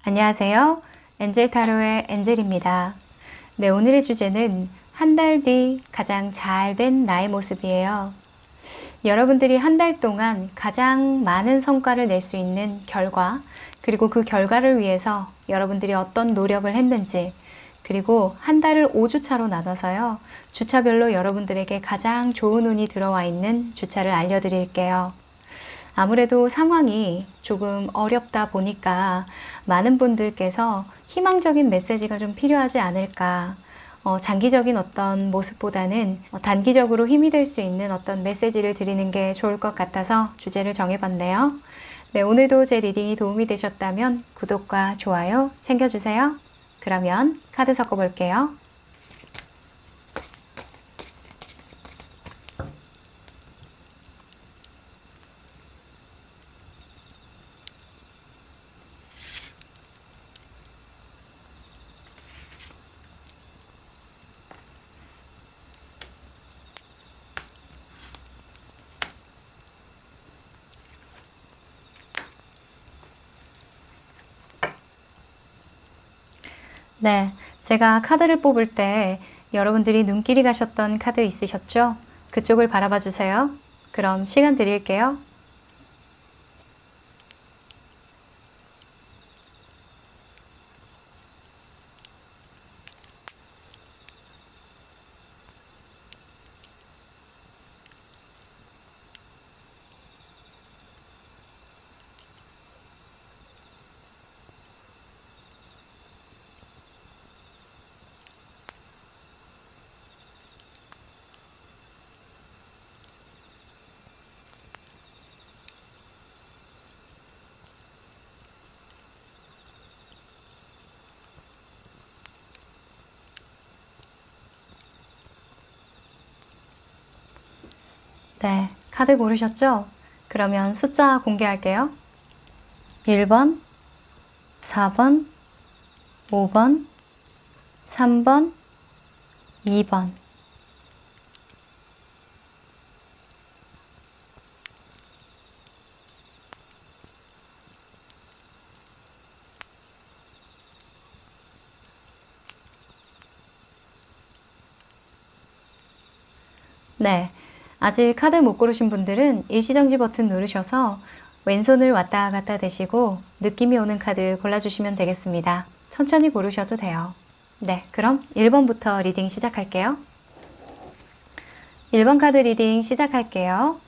안녕하세요. 엔젤 타로의 엔젤입니다. 네, 오늘의 주제는 한 달 뒤 가장 잘 된 나의 모습이에요. 여러분들이 한 달 동안 가장 많은 성과를 낼 수 있는 결과, 그리고 그 결과를 위해서 여러분들이 어떤 노력을 했는지, 그리고 한 달을 5주차로 나눠서요. 주차별로 여러분들에게 가장 좋은 운이 들어와 있는 주차를 알려드릴게요. 아무래도 상황이 조금 어렵다 보니까 많은 분들께서 희망적인 메시지가 좀 필요하지 않을까. 장기적인 어떤 모습보다는 단기적으로 힘이 될 수 있는 어떤 메시지를 드리는 게 좋을 것 같아서 주제를 정해봤네요. 네, 오늘도 제 리딩이 도움이 되셨다면 구독과 좋아요 챙겨주세요. 그러면 카드 섞어볼게요. 네, 제가 카드를 뽑을 때 여러분들이 눈길이 가셨던 카드 있으셨죠? 그쪽을 바라봐 주세요. 그럼 시간 드릴게요. 네, 카드 고르셨죠? 그러면 숫자 공개할게요. 1번, 4번, 5번, 3번, 2번. 네, 아직 카드 못 고르신 분들은 일시정지 버튼 누르셔서 왼손을 왔다 갔다 대시고 느낌이 오는 카드 골라주시면 되겠습니다. 천천히 고르셔도 돼요. 네, 그럼 1번부터 리딩 시작할게요. 1번 카드 리딩 시작할게요.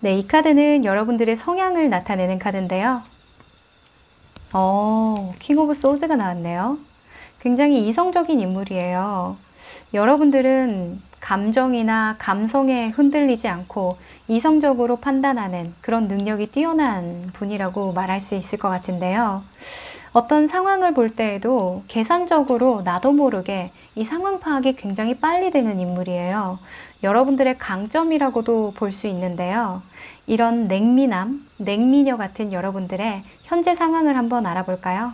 네, 이 카드는 여러분들의 성향을 나타내는 카드인데요. 킹 오브 소드가 나왔네요. 굉장히 이성적인 인물이에요. 여러분들은 감정이나 감성에 흔들리지 않고 이성적으로 판단하는 그런 능력이 뛰어난 분이라고 말할 수 있을 것 같은데요. 어떤 상황을 볼 때에도 계산적으로 나도 모르게 이 상황 파악이 굉장히 빨리 되는 인물이에요. 여러분들의 강점이라고도 볼 수 있는데요. 이런 냉미남, 냉미녀 같은 여러분들의 현재 상황을 한번 알아볼까요?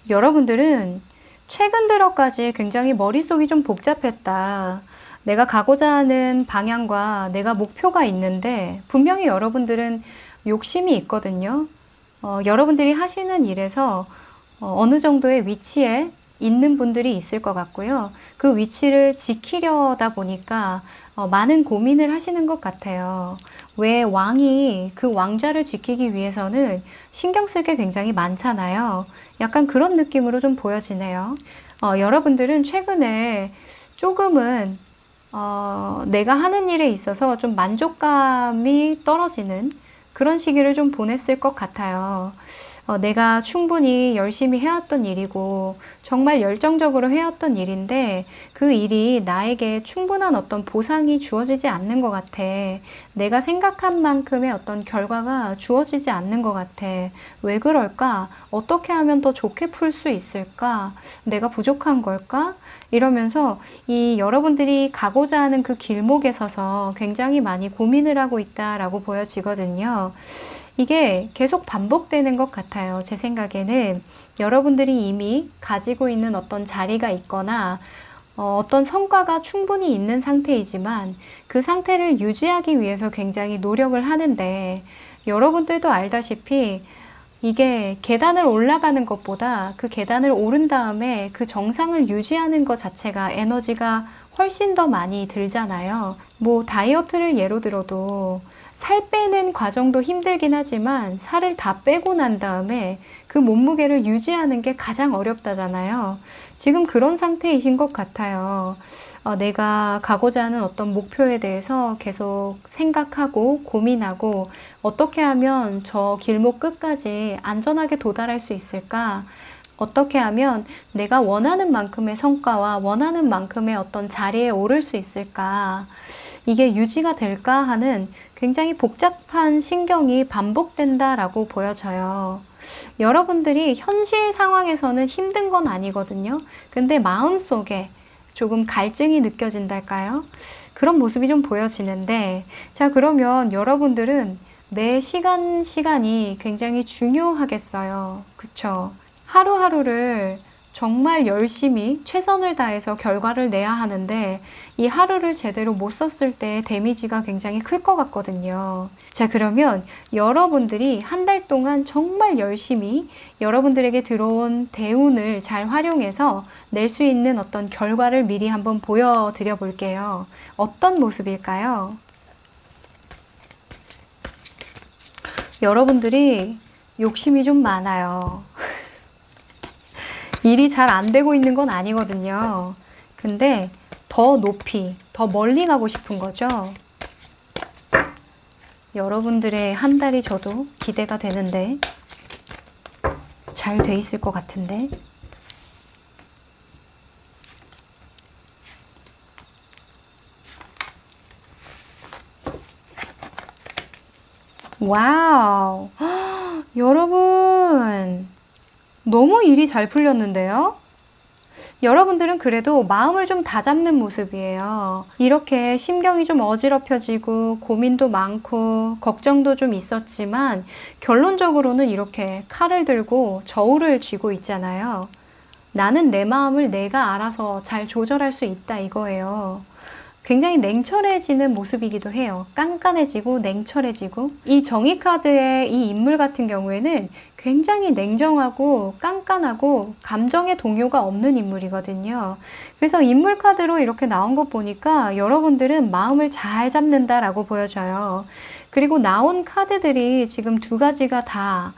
여러분들은 최근 들어까지 굉장히 머릿속이 좀 복잡했다. 내가 가고자 하는 방향과 내가 목표가 있는데 분명히 여러분들은 욕심이 있거든요. 여러분들이 하시는 일에서 어느 정도의 위치에 있는 분들이 있을 것 같고요. 그 위치를 지키려다 보니까 많은 고민을 하시는 것 같아요. 왜 왕이 그 왕좌를 지키기 위해서는 신경 쓸 게 굉장히 많잖아요. 약간 그런 느낌으로 좀 보여지네요. 여러분들은 최근에 조금은 내가 하는 일에 있어서 좀 만족감이 떨어지는 그런 시기를 좀 보냈을 것 같아요. 내가 충분히 열심히 해왔던 일이고 정말 열정적으로 해왔던 일인데 그 일이 나에게 충분한 어떤 보상이 주어지지 않는 것 같아. 내가 생각한 만큼의 어떤 결과가 주어지지 않는 것 같아. 왜 그럴까? 어떻게 하면 더 좋게 풀 수 있을까? 내가 부족한 걸까? 이러면서 이 여러분들이 가고자 하는 그 길목에 서서 굉장히 많이 고민을 하고 있다라고 보여지거든요. 이게 계속 반복되는 것 같아요. 제 생각에는 여러분들이 이미 가지고 있는 어떤 자리가 있거나 어떤 성과가 충분히 있는 상태이지만 그 상태를 유지하기 위해서 굉장히 노력을 하는데, 여러분들도 알다시피 이게 계단을 올라가는 것보다 그 계단을 오른 다음에 그 정상을 유지하는 것 자체가 에너지가 훨씬 더 많이 들잖아요. 뭐 다이어트를 예로 들어도 살 빼는 과정도 힘들긴 하지만 살을 다 빼고 난 다음에 그 몸무게를 유지하는 게 가장 어렵다잖아요. 지금 그런 상태이신 것 같아요. 내가 가고자 하는 어떤 목표에 대해서 계속 생각하고 고민하고 어떻게 하면 저 길목 끝까지 안전하게 도달할 수 있을까? 어떻게 하면 내가 원하는 만큼의 성과와 원하는 만큼의 어떤 자리에 오를 수 있을까? 이게 유지가 될까 하는 굉장히 복잡한 신경이 반복된다라고 보여져요. 여러분들이 현실 상황에서는 힘든 건 아니거든요. 근데 마음속에 조금 갈증이 느껴진달까요? 그런 모습이 좀 보여지는데, 자, 그러면 여러분들은 매 시간이 굉장히 중요하겠어요. 그쵸? 하루하루를 정말 열심히 최선을 다해서 결과를 내야 하는데, 이 하루를 제대로 못 썼을 때 데미지가 굉장히 클 것 같거든요. 자, 그러면 여러분들이 한 달 동안 정말 열심히 여러분들에게 들어온 대운을 잘 활용해서 낼 수 있는 어떤 결과를 미리 한번 보여드려 볼게요. 어떤 모습일까요? 여러분들이 욕심이 좀 많아요. 일이 잘 안 되고 있는 건 아니거든요. 근데 더 높이, 더 멀리 가고 싶은 거죠. 여러분들의 한 달이 저도 기대가 되는데, 잘 돼 있을 것 같은데. 와우! 여러분, 너무 일이 잘 풀렸는데요? 여러분들은 그래도 마음을 좀 다잡는 모습이에요. 이렇게 심경이 좀 어지럽혀지고 고민도 많고 걱정도 좀 있었지만 결론적으로는 이렇게 칼을 들고 저울을 쥐고 있잖아요. 나는 내 마음을 내가 알아서 잘 조절할 수 있다 이거예요. 굉장히 냉철해지는 모습이기도 해요. 깐깐해지고 냉철해지고. 이 정의 카드의 이 인물 같은 경우에는 굉장히 냉정하고 깐깐하고 감정의 동요가 없는 인물이거든요. 그래서 인물 카드로 이렇게 나온 것 보니까 여러분들은 마음을 잘 잡는다라고 보여져요. 그리고 나온 카드들이 지금 두 가지가 다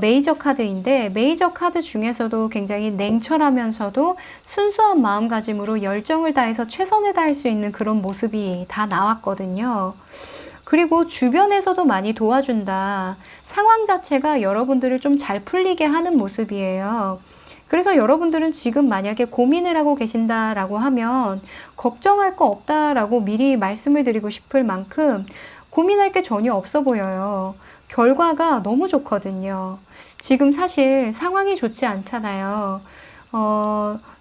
메이저 카드인데, 메이저 카드 중에서도 굉장히 냉철하면서도 순수한 마음가짐으로 열정을 다해서 최선을 다할 수 있는 그런 모습이 다 나왔거든요. 그리고 주변에서도 많이 도와준다. 상황 자체가 여러분들을 좀 잘 풀리게 하는 모습이에요. 그래서 여러분들은 지금 만약에 고민을 하고 계신다라고 하면 걱정할 거 없다라고 미리 말씀을 드리고 싶을 만큼 고민할 게 전혀 없어 보여요. 결과가 너무 좋거든요. 지금 사실 상황이 좋지 않잖아요.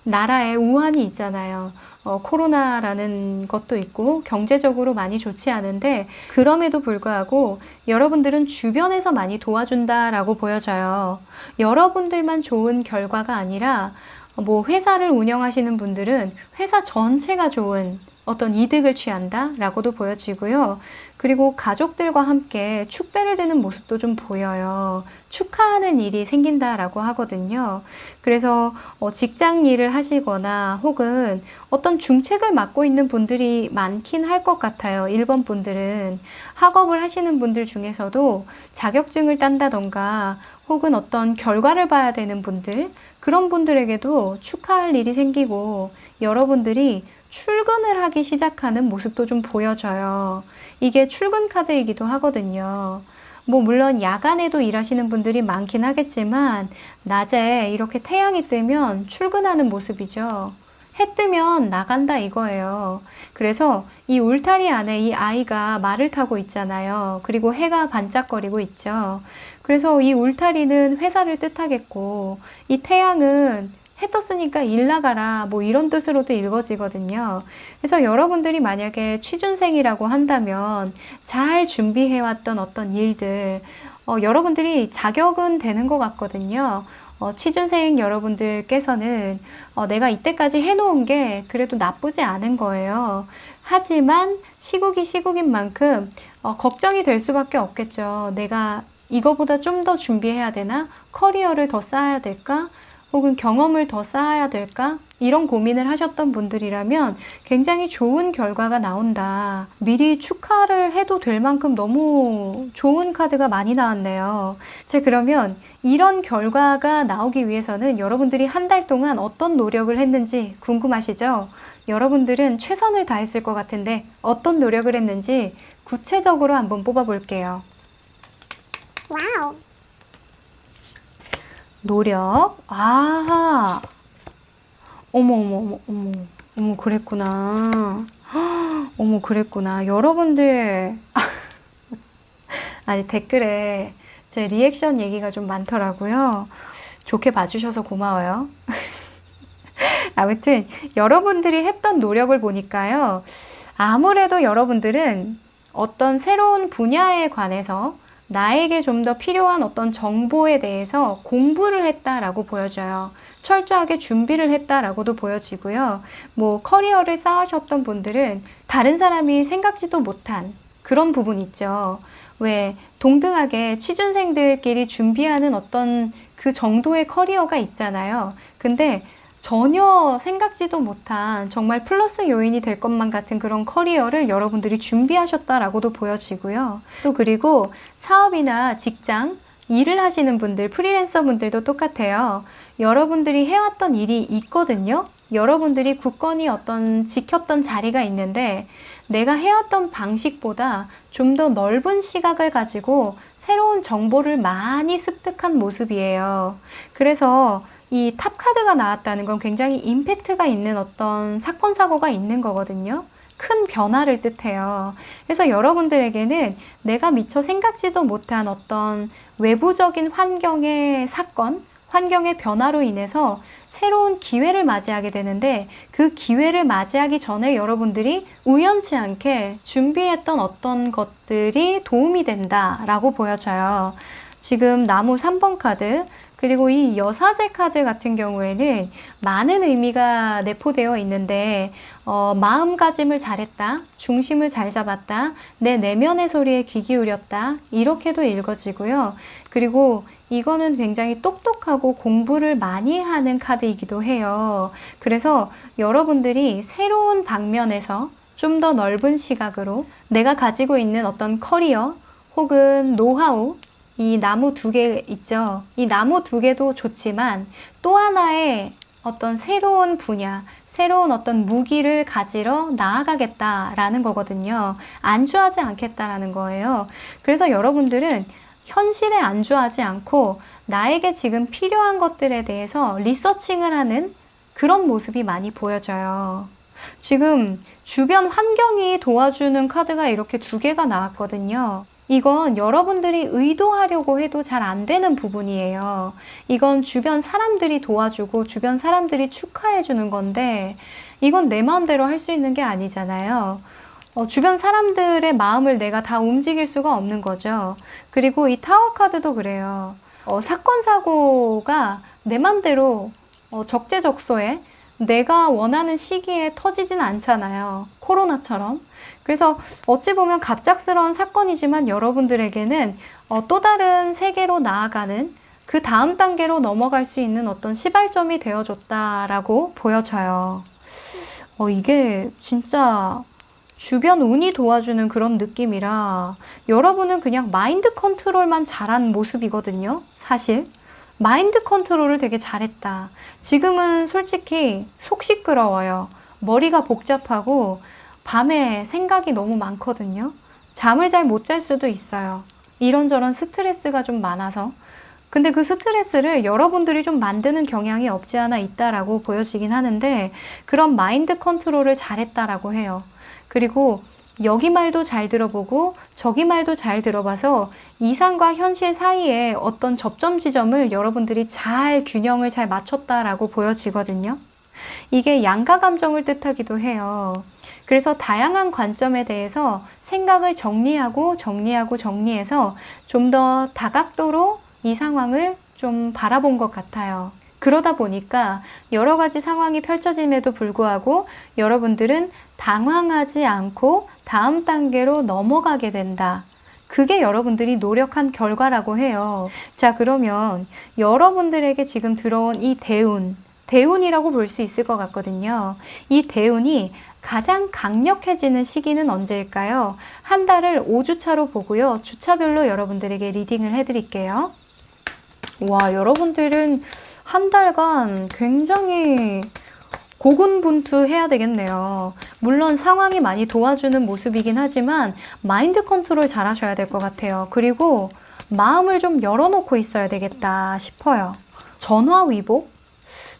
나라에 우환이 있잖아요. 코로나라는 것도 있고 경제적으로 많이 좋지 않은데, 그럼에도 불구하고 여러분들은 주변에서 많이 도와준다라고 보여져요. 여러분들만 좋은 결과가 아니라 뭐 회사를 운영하시는 분들은 회사 전체가 좋은 어떤 이득을 취한다라고도 보여지고요. 그리고 가족들과 함께 축배를 드는 모습도 좀 보여요. 축하하는 일이 생긴다라고 하거든요. 그래서 직장 일을 하시거나 혹은 어떤 중책을 맡고 있는 분들이 많긴 할 것 같아요. 1번 분들은 학업을 하시는 분들 중에서도 자격증을 딴다던가 혹은 어떤 결과를 봐야 되는 분들, 그런 분들에게도 축하할 일이 생기고 여러분들이 출근을 하기 시작하는 모습도 좀 보여져요. 이게 출근 카드이기도 하거든요. 뭐 물론 야간에도 일하시는 분들이 많긴 하겠지만 낮에 이렇게 태양이 뜨면 출근하는 모습이죠. 해 뜨면 나간다 이거예요. 그래서 이 울타리 안에 이 아이가 말을 타고 있잖아요. 그리고 해가 반짝거리고 있죠. 그래서 이 울타리는 회사를 뜻하겠고, 이 태양은 해 떴으니까 일 나가라, 뭐 이런 뜻으로도 읽어지거든요. 그래서 여러분들이 만약에 취준생이라고 한다면 잘 준비해왔던 어떤 일들, 여러분들이 자격은 되는 것 같거든요. 취준생 여러분들께서는 내가 이때까지 해놓은 게 그래도 나쁘지 않은 거예요. 하지만 시국이 시국인 만큼 걱정이 될 수밖에 없겠죠. 내가 이거보다 좀 더 준비해야 되나? 커리어를 더 쌓아야 될까? 혹은 경험을 더 쌓아야 될까? 이런 고민을 하셨던 분들이라면 굉장히 좋은 결과가 나온다. 미리 축하를 해도 될 만큼 너무 좋은 카드가 많이 나왔네요. 자, 그러면 이런 결과가 나오기 위해서는 여러분들이 한 달 동안 어떤 노력을 했는지 궁금하시죠? 여러분들은 최선을 다했을 것 같은데 어떤 노력을 했는지 구체적으로 한번 뽑아볼게요. 와우. 노력. 아하. 어머, 그랬구나. 어머, 그랬구나. 여러분들. 아니, 댓글에 제 리액션 얘기가 좀 많더라고요. 좋게 봐주셔서 고마워요. 아무튼, 여러분들이 했던 노력을 보니까요. 아무래도 여러분들은 어떤 새로운 분야에 관해서 나에게 좀 더 필요한 어떤 정보에 대해서 공부를 했다라고 보여져요. 철저하게 준비를 했다라고도 보여지고요. 뭐 커리어를 쌓으셨던 분들은 다른 사람이 생각지도 못한 그런 부분 있죠. 왜 동등하게 취준생들끼리 준비하는 어떤 그 정도의 커리어가 있잖아요. 근데 전혀 생각지도 못한 정말 플러스 요인이 될 것만 같은 그런 커리어를 여러분들이 준비하셨다라고도 보여지고요. 또 그리고 사업이나 직장, 일을 하시는 분들, 프리랜서 분들도 똑같아요. 여러분들이 해왔던 일이 있거든요. 여러분들이 굳건히 어떤 지켰던 자리가 있는데 내가 해왔던 방식보다 좀 더 넓은 시각을 가지고 새로운 정보를 많이 습득한 모습이에요. 그래서 이 탑 카드가 나왔다는 건 굉장히 임팩트가 있는 어떤 사건, 사고가 있는 거거든요. 큰 변화를 뜻해요. 그래서 여러분들에게는 내가 미처 생각지도 못한 어떤 외부적인 환경의 사건, 환경의 변화로 인해서 새로운 기회를 맞이하게 되는데 그 기회를 맞이하기 전에 여러분들이 우연치 않게 준비했던 어떤 것들이 도움이 된다라고 보여져요. 지금 나무 3번 카드, 그리고 이 여사제 카드 같은 경우에는 많은 의미가 내포되어 있는데 마음가짐을 잘했다, 중심을 잘 잡았다, 내 내면의 소리에 귀 기울였다, 이렇게도 읽어지고요. 그리고 이거는 굉장히 똑똑하고 공부를 많이 하는 카드이기도 해요. 그래서 여러분들이 새로운 방면에서 좀 더 넓은 시각으로 내가 가지고 있는 어떤 커리어 혹은 노하우, 이 나무 2개 있죠. 이 나무 2개도 좋지만 또 하나의 어떤 새로운 분야, 새로운 어떤 무기를 가지러 나아가겠다라는 거거든요. 안주하지 않겠다라는 거예요. 그래서 여러분들은 현실에 안주하지 않고 나에게 지금 필요한 것들에 대해서 리서칭을 하는 그런 모습이 많이 보여져요. 지금 주변 환경이 도와주는 카드가 이렇게 2개가 나왔거든요. 이건 여러분들이 의도하려고 해도 잘 안 되는 부분이에요. 이건 주변 사람들이 도와주고 주변 사람들이 축하해 주는 건데 이건 내 마음대로 할 수 있는 게 아니잖아요. 주변 사람들의 마음을 내가 다 움직일 수가 없는 거죠. 그리고 이 타워 카드도 그래요. 사건, 사고가 내 맘대로 적재적소에 내가 원하는 시기에 터지진 않잖아요. 코로나처럼. 그래서 어찌 보면 갑작스러운 사건이지만 여러분들에게는 또 다른 세계로 나아가는 그 다음 단계로 넘어갈 수 있는 어떤 시발점이 되어줬다라고 보여져요. 이게 진짜 주변 운이 도와주는 그런 느낌이라 여러분은 그냥 마인드 컨트롤만 잘한 모습이거든요. 사실 마인드 컨트롤을 되게 잘했다. 지금은 솔직히 속 시끄러워요. 머리가 복잡하고 밤에 생각이 너무 많거든요. 잠을 잘 못 잘 수도 있어요. 이런저런 스트레스가 좀 많아서. 근데 그 스트레스를 여러분들이 좀 만드는 경향이 없지 않아 있다라고 보여지긴 하는데 그런 마인드 컨트롤을 잘했다라고 해요. 그리고 여기 말도 잘 들어보고 저기 말도 잘 들어봐서 이상과 현실 사이에 어떤 접점 지점을 여러분들이 잘 균형을 잘 맞췄다라고 보여지거든요. 이게 양가 감정을 뜻하기도 해요. 그래서 다양한 관점에 대해서 생각을 정리해서 좀 더 다각도로 이 상황을 좀 바라본 것 같아요. 그러다 보니까 여러 가지 상황이 펼쳐짐에도 불구하고 여러분들은 당황하지 않고 다음 단계로 넘어가게 된다. 그게 여러분들이 노력한 결과라고 해요. 자, 그러면 여러분들에게 지금 들어온 이 대운이라고 볼 수 있을 것 같거든요. 이 대운이 가장 강력해지는 시기는 언제일까요? 한 달을 5주차로 보고요. 주차별로 여러분들에게 리딩을 해드릴게요. 와, 여러분들은 한 달간 굉장히 고군분투해야 되겠네요. 물론 상황이 많이 도와주는 모습이긴 하지만 마인드 컨트롤 잘 하셔야 될 것 같아요. 그리고 마음을 좀 열어놓고 있어야 되겠다 싶어요. 전화위복?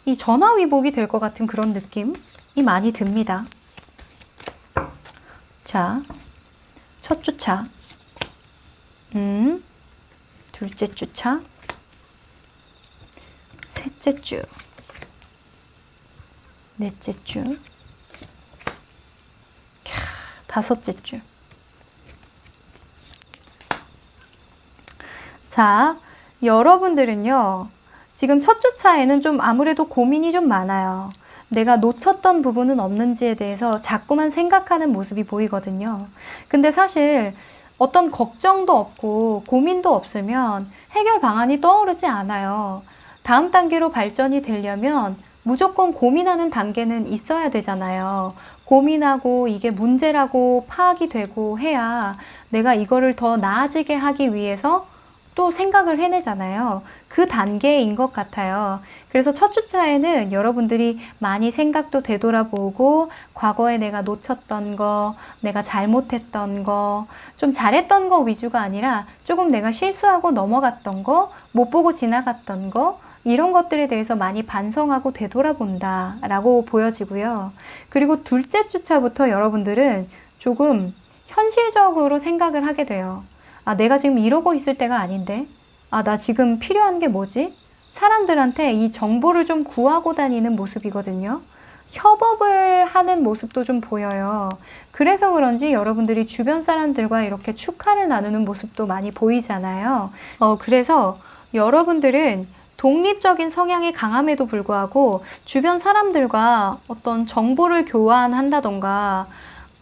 이 전화위복이 될 것 같은 그런 느낌이 많이 듭니다. 자, 첫 주차, 둘째 주차, 셋째 주, 넷째 주, 다섯째 주. 자, 여러분들은요, 지금 첫 주차에는 좀 아무래도 고민이 좀 많아요. 내가 놓쳤던 부분은 없는지에 대해서 자꾸만 생각하는 모습이 보이거든요. 근데 사실 어떤 걱정도 없고 고민도 없으면 해결 방안이 떠오르지 않아요. 다음 단계로 발전이 되려면 무조건 고민하는 단계는 있어야 되잖아요. 고민하고 이게 문제라고 파악이 되고 해야 내가 이거를 더 나아지게 하기 위해서 또 생각을 해내잖아요. 그 단계인 것 같아요. 그래서 첫 주차에는 여러분들이 많이 생각도 되돌아보고 과거에 내가 놓쳤던 거, 내가 잘못했던 거, 좀 잘했던 거 위주가 아니라 조금 내가 실수하고 넘어갔던 거, 못 보고 지나갔던 거, 이런 것들에 대해서 많이 반성하고 되돌아본다 라고 보여지고요. 그리고 둘째 주차부터 여러분들은 조금 현실적으로 생각을 하게 돼요. 아, 내가 지금 이러고 있을 때가 아닌데? 아, 나 지금 필요한 게 뭐지? 사람들한테 이 정보를 좀 구하고 다니는 모습이거든요. 협업을 하는 모습도 좀 보여요. 그래서 그런지 여러분들이 주변 사람들과 이렇게 축하를 나누는 모습도 많이 보이잖아요. 그래서 여러분들은 독립적인 성향이 강함에도 불구하고 주변 사람들과 어떤 정보를 교환한다던가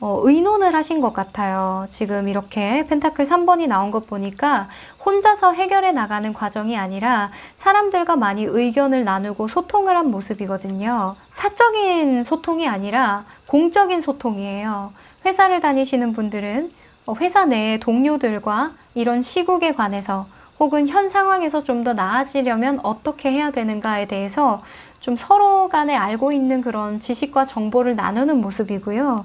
의논을 하신 것 같아요. 지금 이렇게 펜타클 3번이 나온 것 보니까 혼자서 해결해 나가는 과정이 아니라 사람들과 많이 의견을 나누고 소통을 한 모습이거든요. 사적인 소통이 아니라 공적인 소통이에요. 회사를 다니시는 분들은 회사 내 동료들과 이런 시국에 관해서 혹은 현 상황에서 좀 더 나아지려면 어떻게 해야 되는가에 대해서 좀 서로 간에 알고 있는 그런 지식과 정보를 나누는 모습이고요.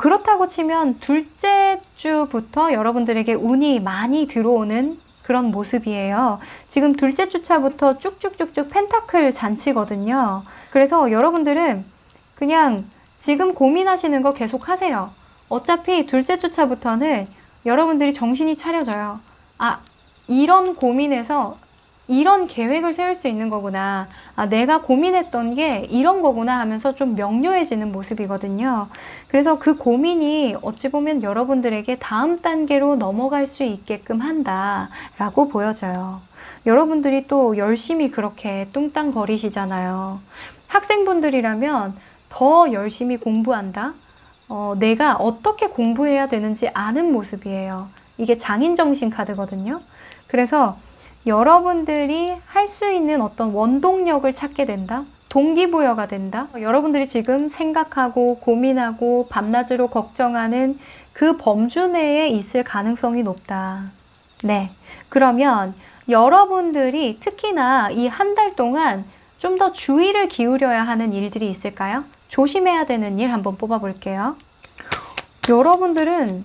그렇다고 치면 둘째 주부터 여러분들에게 운이 많이 들어오는 그런 모습이에요. 지금 둘째 주차부터 쭉쭉쭉쭉 펜타클 잔치거든요. 그래서 여러분들은 그냥 지금 고민하시는 거 계속 하세요. 어차피 둘째 주차부터는 여러분들이 정신이 차려져요. 아, 이런 고민에서 이런 계획을 세울 수 있는 거구나. 아, 내가 고민했던 게 이런 거구나 하면서 좀 명료해지는 모습이거든요. 그래서 그 고민이 어찌 보면 여러분들에게 다음 단계로 넘어갈 수 있게끔 한다라고 보여져요. 여러분들이 또 열심히 그렇게 뚱땅거리시잖아요. 학생분들이라면 더 열심히 공부한다? 내가 어떻게 공부해야 되는지 아는 모습이에요. 이게 장인정신 카드거든요. 그래서 여러분들이 할 수 있는 어떤 원동력을 찾게 된다? 동기부여가 된다? 여러분들이 지금 생각하고 고민하고 밤낮으로 걱정하는 그 범주 내에 있을 가능성이 높다. 네. 그러면 여러분들이 특히나 이 한 달 동안 좀 더 주의를 기울여야 하는 일들이 있을까요? 조심해야 되는 일 한번 뽑아볼게요. 여러분들은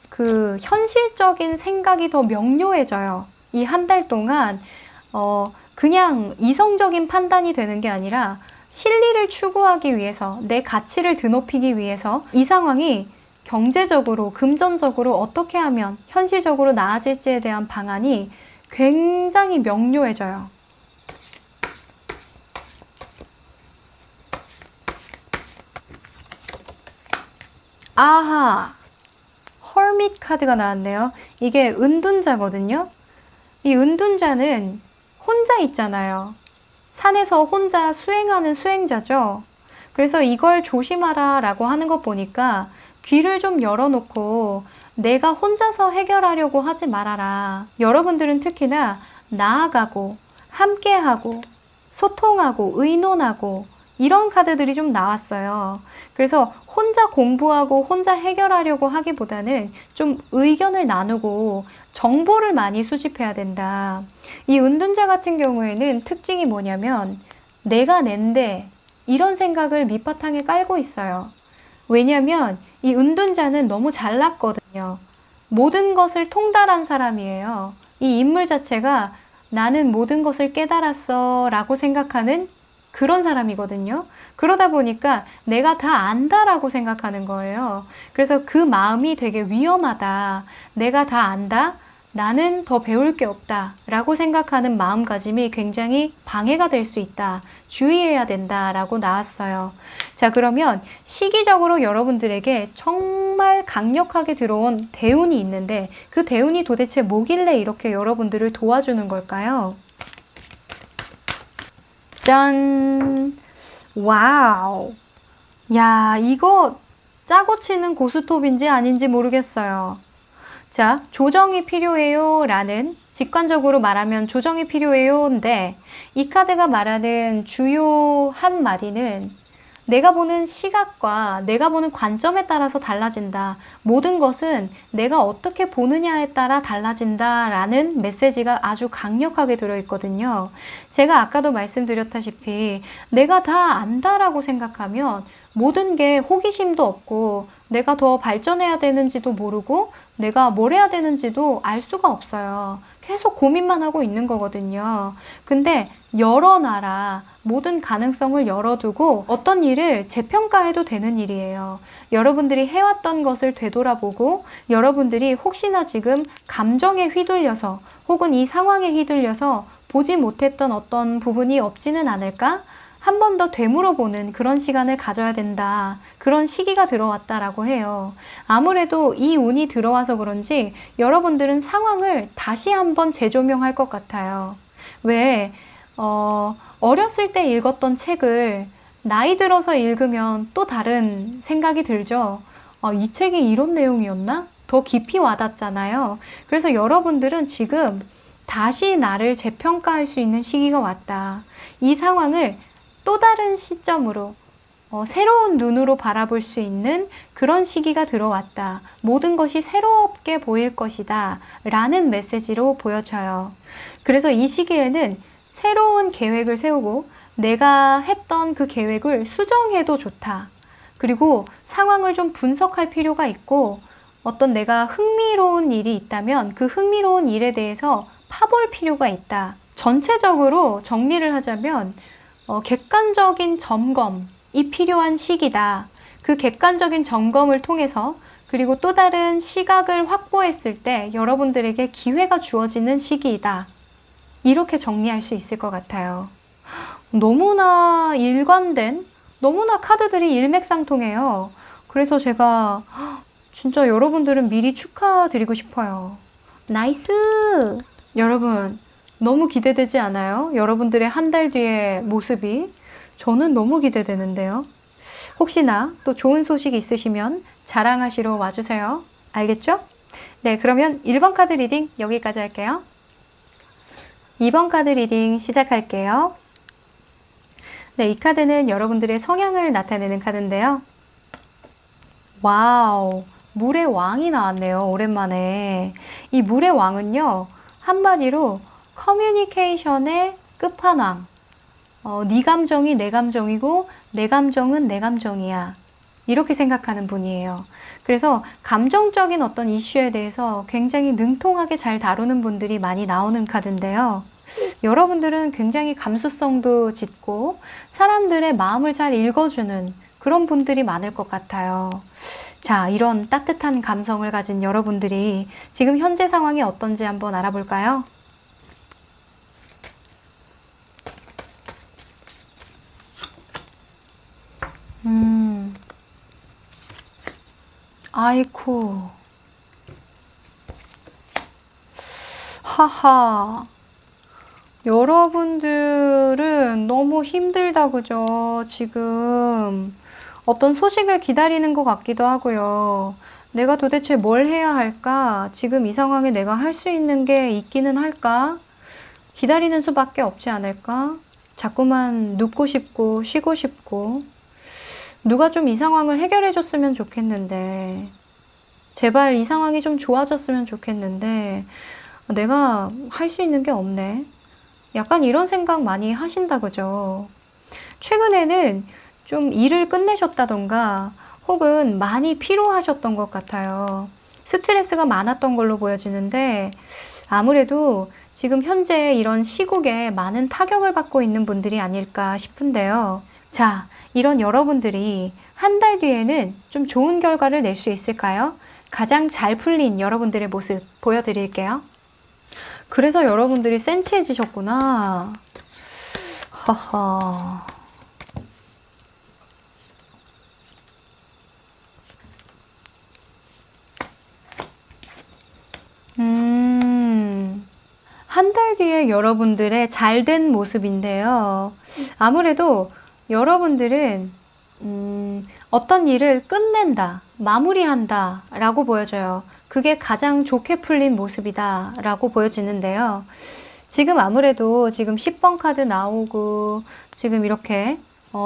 그 현실적인 생각이 더 명료해져요. 이 한 달 동안 그냥 이성적인 판단이 되는 게 아니라 실리를 추구하기 위해서 내 가치를 드높이기 위해서 이 상황이 경제적으로 금전적으로 어떻게 하면 현실적으로 나아질지에 대한 방안이 굉장히 명료해져요. 아하! 헐밋 카드가 나왔네요. 이게 은둔자거든요. 이 은둔자는 혼자 있잖아요. 산에서 혼자 수행하는 수행자죠. 그래서 이걸 조심하라 라고 하는 것 보니까 귀를 좀 열어놓고 내가 혼자서 해결하려고 하지 말아라. 여러분들은 특히나 나아가고 함께하고 소통하고 의논하고 이런 카드들이 좀 나왔어요. 그래서 혼자 공부하고 혼자 해결하려고 하기보다는 좀 의견을 나누고 정보를 많이 수집해야 된다. 이 은둔자 같은 경우에는 특징이 뭐냐면 내가 낸데 이런 생각을 밑바탕에 깔고 있어요. 왜냐면 이 은둔자는 너무 잘났거든요. 모든 것을 통달한 사람이에요. 이 인물 자체가 나는 모든 것을 깨달았어 라고 생각하는 그런 사람이거든요. 그러다 보니까 내가 다 안다라고 생각하는 거예요. 그래서 그 마음이 되게 위험하다. 내가 다 안다. 나는 더 배울 게 없다 라고 생각하는 마음가짐이 굉장히 방해가 될 수 있다. 주의해야 된다 라고 나왔어요. 자, 그러면 시기적으로 여러분들에게 정말 강력하게 들어온 대운이 있는데 그 대운이 도대체 뭐길래 이렇게 여러분들을 도와주는 걸까요? 짠! 와우! 야, 이거 짜고 치는 고스톱인지 아닌지 모르겠어요. 자, 조정이 필요해요 라는, 직관적으로 말하면 조정이 필요해요인데 이 카드가 말하는 주요 한 마디는 내가 보는 시각과 내가 보는 관점에 따라서 달라진다. 모든 것은 내가 어떻게 보느냐에 따라 달라진다 라는 메시지가 아주 강력하게 들어있거든요. 제가 아까도 말씀드렸다시피 내가 다 안다라고 생각하면 모든 게 호기심도 없고 내가 더 발전해야 되는지도 모르고 내가 뭘 해야 되는지도 알 수가 없어요. 계속 고민만 하고 있는 거거든요. 근데 열어놔라. 모든 가능성을 열어두고 어떤 일을 재평가해도 되는 일이에요. 여러분들이 해왔던 것을 되돌아보고 여러분들이 혹시나 지금 감정에 휘둘려서 혹은 이 상황에 휘둘려서 보지 못했던 어떤 부분이 없지는 않을까? 한 번 더 되물어보는 그런 시간을 가져야 된다. 그런 시기가 들어왔다라고 해요. 아무래도 이 운이 들어와서 그런지 여러분들은 상황을 다시 한번 재조명할 것 같아요. 왜? 어렸을 때 읽었던 책을 나이 들어서 읽으면 또 다른 생각이 들죠. 이 책이 이런 내용이었나? 더 깊이 와닿잖아요. 그래서 여러분들은 지금 다시 나를 재평가할 수 있는 시기가 왔다. 이 상황을 또 다른 시점으로 새로운 눈으로 바라볼 수 있는 그런 시기가 들어왔다. 모든 것이 새롭게 보일 것이다. 라는 메시지로 보여져요. 그래서 이 시기에는 새로운 계획을 세우고 내가 했던 그 계획을 수정해도 좋다. 그리고 상황을 좀 분석할 필요가 있고 어떤 내가 흥미로운 일이 있다면 그 흥미로운 일에 대해서 파볼 필요가 있다. 전체적으로 정리를 하자면 객관적인 점검이 필요한 시기다. 그 객관적인 점검을 통해서 그리고 또 다른 시각을 확보했을 때 여러분들에게 기회가 주어지는 시기이다. 이렇게 정리할 수 있을 것 같아요. 너무나 일관된, 너무나 카드들이 일맥상통해요. 그래서 제가 진짜 여러분들은 미리 축하드리고 싶어요. 나이스! 여러분, 너무 기대되지 않아요? 여러분들의 한 달 뒤의 모습이. 저는 너무 기대되는데요. 혹시나 또 좋은 소식 있으시면 자랑하시러 와주세요. 알겠죠? 네, 그러면 1번 카드 리딩 여기까지 할게요. 2번 카드 리딩 시작할게요. 네, 이 카드는 여러분들의 성향을 나타내는 카드인데요. 와우, 물의 왕이 나왔네요. 오랜만에. 이 물의 왕은요, 한마디로 커뮤니케이션의 끝판왕. 네 감정이 내 감정이고 내 감정은 내 감정이야. 이렇게 생각하는 분이에요. 그래서 감정적인 어떤 이슈에 대해서 굉장히 능통하게 잘 다루는 분들이 많이 나오는 카드인데요. 여러분들은 굉장히 감수성도 짙고 사람들의 마음을 잘 읽어주는 그런 분들이 많을 것 같아요. 자, 이런 따뜻한 감성을 가진 여러분들이 지금 현재 상황이 어떤지 한번 알아볼까요? 아이쿠. 하하. 여러분들은 너무 힘들다, 그죠? 지금 어떤 소식을 기다리는 것 같기도 하고요. 내가 도대체 뭘 해야 할까? 지금 이 상황에 내가 할 수 있는 게 있기는 할까? 기다리는 수밖에 없지 않을까? 자꾸만 눕고 싶고 쉬고 싶고 누가 좀 이 상황을 해결해 줬으면 좋겠는데 제발 이 상황이 좀 좋아졌으면 좋겠는데 내가 할 수 있는 게 없네. 약간 이런 생각 많이 하신다, 그죠? 최근에는 좀 일을 끝내셨다던가 혹은 많이 피로하셨던 것 같아요. 스트레스가 많았던 걸로 보여지는데 아무래도 지금 현재 이런 시국에 많은 타격을 받고 있는 분들이 아닐까 싶은데요. 자, 이런 여러분들이 한 달 뒤에는 좀 좋은 결과를 낼 수 있을까요? 가장 잘 풀린 여러분들의 모습 보여드릴게요. 그래서 여러분들이 센치해지셨구나. 하하. 한 달 뒤에 여러분들의 잘된 모습인데요. 아무래도 여러분들은 어떤 일을 끝낸다, 마무리한다 라고 보여져요. 그게 가장 좋게 풀린 모습이다 라고 보여지는데요. 지금 아무래도 지금 10번 카드 나오고 지금 이렇게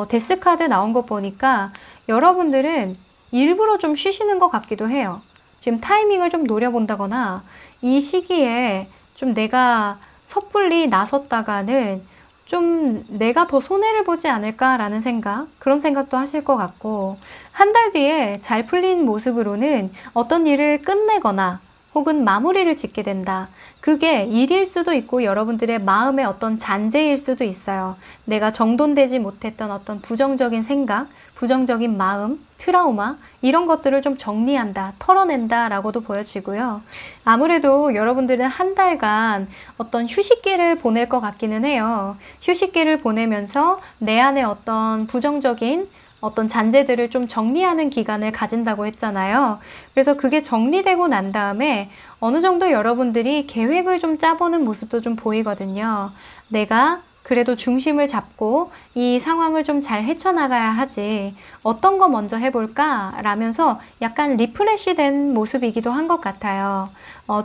데스 카드 나온 거 보니까 여러분들은 일부러 좀 쉬시는 것 같기도 해요. 지금 타이밍을 좀 노려본다거나 이 시기에 좀 내가 섣불리 나섰다가는 좀 내가 더 손해를 보지 않을까라는 생각, 그런 생각도 하실 것 같고 한 달 뒤에 잘 풀린 모습으로는 어떤 일을 끝내거나 혹은 마무리를 짓게 된다. 그게 일일 수도 있고 여러분들의 마음의 어떤 잔재일 수도 있어요. 내가 정돈되지 못했던 어떤 부정적인 생각, 부정적인 마음, 트라우마 이런 것들을 좀 정리한다, 털어낸다 라고도 보여지고요. 아무래도 여러분들은 한 달간 어떤 휴식기를 보낼 것 같기는 해요. 휴식기를 보내면서 내 안에 어떤 부정적인 어떤 잔재들을 좀 정리하는 기간을 가진다고 했잖아요. 그래서 그게 정리되고 난 다음에 어느 정도 여러분들이 계획을 좀 짜보는 모습도 좀 보이거든요. 내가 그래도 중심을 잡고 이 상황을 좀 잘 헤쳐나가야 하지. 어떤 거 먼저 해볼까? 라면서 약간 리프레시 된 모습이기도 한 것 같아요.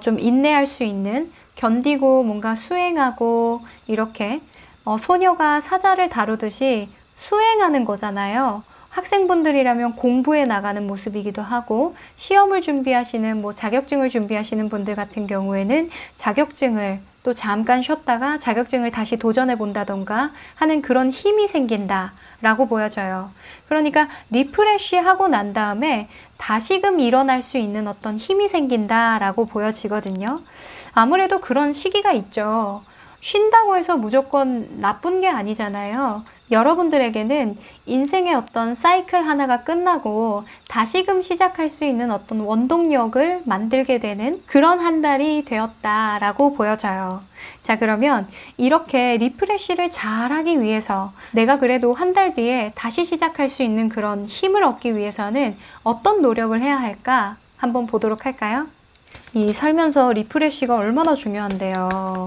좀 인내할 수 있는, 견디고 뭔가 수행하고 이렇게 소녀가 사자를 다루듯이 수행하는 거잖아요. 학생분들이라면 공부해 나가는 모습이기도 하고 시험을 준비하시는 자격증을 준비하시는 분들 같은 경우에는 자격증을 또 잠깐 쉬었다가 자격증을 다시 도전해 본다던가 하는 그런 힘이 생긴다 라고 보여져요. 그러니까 리프레시 하고 난 다음에 다시금 일어날 수 있는 어떤 힘이 생긴다 라고 보여지거든요. 아무래도 그런 시기가 있죠. 쉰다고 해서 무조건 나쁜 게 아니잖아요. 여러분들에게는 인생의 어떤 사이클 하나가 끝나고 다시금 시작할 수 있는 어떤 원동력을 만들게 되는 그런 한 달이 되었다라고 보여져요. 자, 그러면 이렇게 리프레시를 잘하기 위해서 내가 그래도 한 달 뒤에 다시 시작할 수 있는 그런 힘을 얻기 위해서는 어떤 노력을 해야 할까? 한번 보도록 할까요? 이 살면서 리프레시가 얼마나 중요한데요.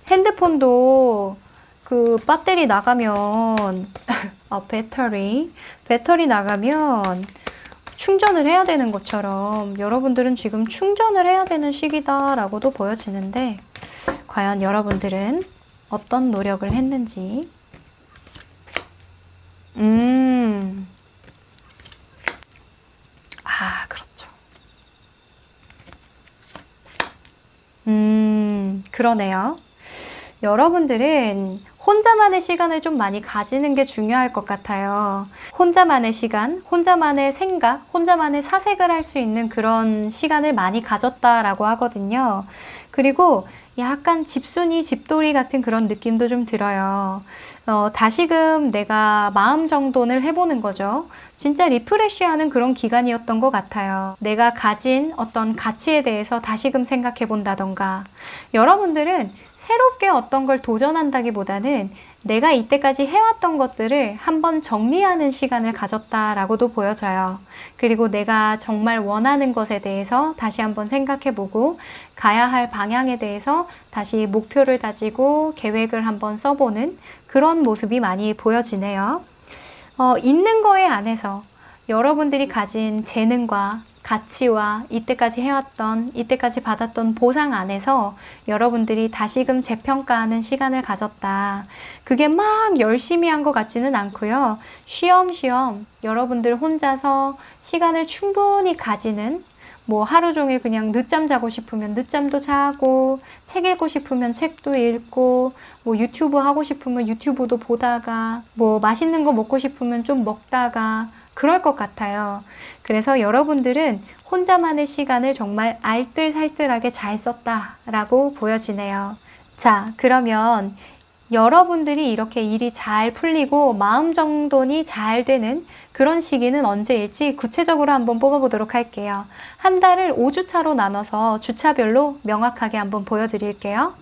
핸드폰도 그 배터리 나가면 배터리 나가면 충전을 해야 되는 것처럼 여러분들은 지금 충전을 해야 되는 시기다라고도 보여지는데 과연 여러분들은 어떤 노력을 했는지 그렇죠. 그러네요. 여러분들은 혼자만의 시간을 좀 많이 가지는 게 중요할 것 같아요. 혼자만의 시간, 혼자만의 생각, 혼자만의 사색을 할 수 있는 그런 시간을 많이 가졌다라고 하거든요. 그리고 약간 집순이, 집돌이 같은 그런 느낌도 좀 들어요. 다시금 내가 마음 정돈을 해보는 거죠. 진짜 리프레시하는 그런 기간이었던 것 같아요. 내가 가진 어떤 가치에 대해서 다시금 생각해 본다던가. 여러분들은 새롭게 어떤 걸 도전한다기보다는 내가 이때까지 해왔던 것들을 한번 정리하는 시간을 가졌다라고도 보여져요. 그리고 내가 정말 원하는 것에 대해서 다시 한번 생각해보고 가야 할 방향에 대해서 다시 목표를 다지고 계획을 한번 써보는 그런 모습이 많이 보여지네요. 있는 거에 안에서 여러분들이 가진 재능과 가치와 이때까지 해왔던, 이때까지 받았던 보상 안에서 여러분들이 다시금 재평가하는 시간을 가졌다. 그게 막 열심히 한 것 같지는 않고요. 쉬엄쉬엄 여러분들 혼자서 시간을 충분히 가지는, 뭐 하루 종일 그냥 늦잠 자고 싶으면 늦잠도 자고, 책 읽고 싶으면 책도 읽고, 뭐 유튜브 하고 싶으면 유튜브도 보다가, 뭐 맛있는 거 먹고 싶으면 좀 먹다가 그럴 것 같아요. 그래서 여러분들은 혼자만의 시간을 정말 알뜰살뜰하게 잘 썼다라고 보여지네요. 자, 그러면 여러분들이 이렇게 일이 잘 풀리고 마음 정돈이 잘 되는 그런 시기는 언제일지 구체적으로 한번 뽑아보도록 할게요. 한 달을 5주차로 나눠서 주차별로 명확하게 한번 보여드릴게요.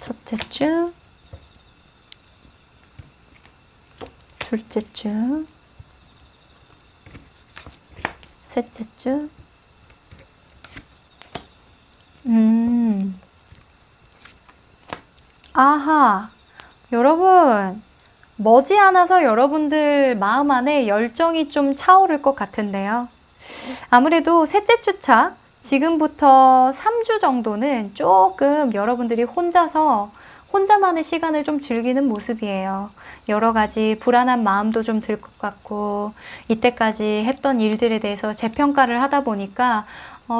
첫째 주, 둘째 주, 셋째 주. 아하, 여러분, 머지않아서 여러분들 마음 안에 열정이 좀 차오를 것 같은데요. 아무래도 셋째 주차, 지금부터 3주 정도는 조금 여러분들이 혼자만의 시간을 좀 즐기는 모습이에요. 여러 가지 불안한 마음도 좀 들 것 같고, 이때까지 했던 일들에 대해서 재평가를 하다 보니까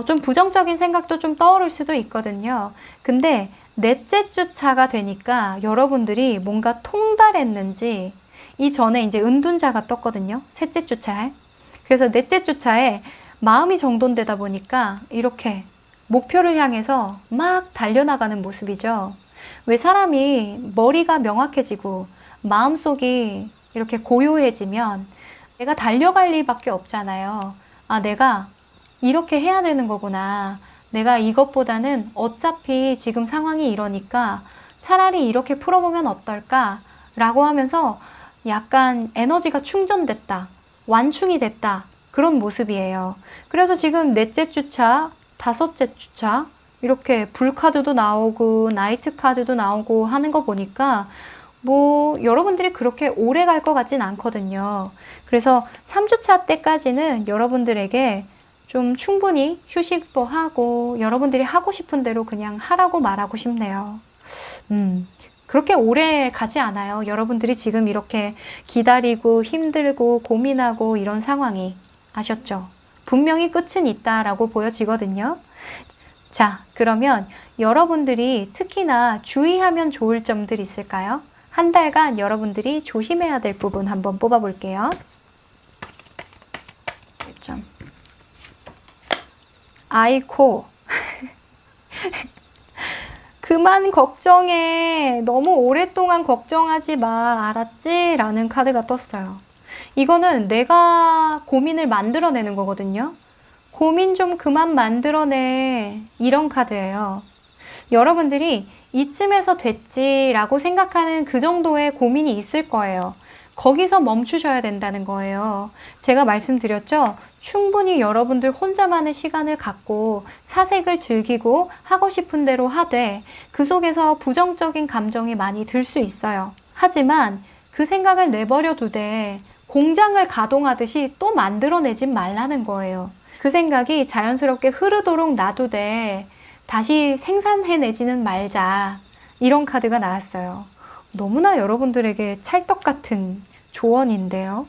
좀 부정적인 생각도 좀 떠오를 수도 있거든요. 근데 넷째 주차가 되니까 여러분들이 뭔가 통달했는지, 이전에 이제 은둔자가 떴거든요. 셋째 주차에. 그래서 넷째 주차에 마음이 정돈되다 보니까 이렇게 목표를 향해서 막 달려나가는 모습이죠. 왜 사람이 머리가 명확해지고 마음속이 이렇게 고요해지면 내가 달려갈 일밖에 없잖아요. 아, 내가 이렇게 해야 되는 거구나. 내가 이것보다는 어차피 지금 상황이 이러니까 차라리 이렇게 풀어보면 어떨까? 라고 하면서 약간 에너지가 충전됐다. 완충이 됐다. 그런 모습이에요. 그래서 지금 넷째 주차, 다섯째 주차 이렇게 불카드도 나오고 나이트 카드도 나오고 하는 거 보니까 뭐 여러분들이 그렇게 오래 갈 것 같진 않거든요. 그래서 3주차 때까지는 여러분들에게 좀 충분히 휴식도 하고 여러분들이 하고 싶은 대로 그냥 하라고 말하고 싶네요. 그렇게 오래 가지 않아요. 여러분들이 지금 이렇게 기다리고 힘들고 고민하고 이런 상황이, 아셨죠? 분명히 끝은 있다라고 보여지거든요. 자, 그러면 여러분들이 특히나 주의하면 좋을 점들이 있을까요? 한 달간 여러분들이 조심해야 될 부분 한번 뽑아볼게요. 1점. 아이코. 그만 걱정해. 너무 오랫동안 걱정하지 마. 알았지? 라는 카드가 떴어요. 이거는 내가 고민을 만들어내는 거거든요. 고민 좀 그만 만들어내. 이런 카드예요. 여러분들이 이쯤에서 됐지라고 생각하는 그 정도의 고민이 있을 거예요. 거기서 멈추셔야 된다는 거예요. 제가 말씀드렸죠? 충분히 여러분들 혼자만의 시간을 갖고 사색을 즐기고 하고 싶은 대로 하되 그 속에서 부정적인 감정이 많이 들 수 있어요. 하지만 그 생각을 내버려 두되 공장을 가동하듯이 또 만들어내진 말라는 거예요. 그 생각이 자연스럽게 흐르도록 놔두되 다시 생산해내지는 말자. 이런 카드가 나왔어요. 너무나 여러분들에게 찰떡 같은 조언인데요.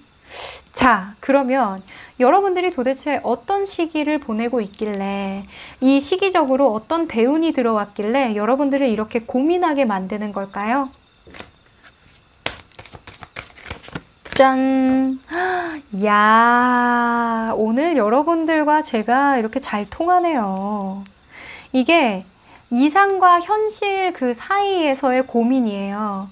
자, 그러면 여러분들이 도대체 어떤 시기를 보내고 있길래, 이 시기적으로 어떤 대운이 들어왔길래 여러분들을 이렇게 고민하게 만드는 걸까요? 짠! 야, 오늘 여러분들과 제가 이렇게 잘 통하네요. 이게 이상과 현실 그 사이에서의 고민이에요.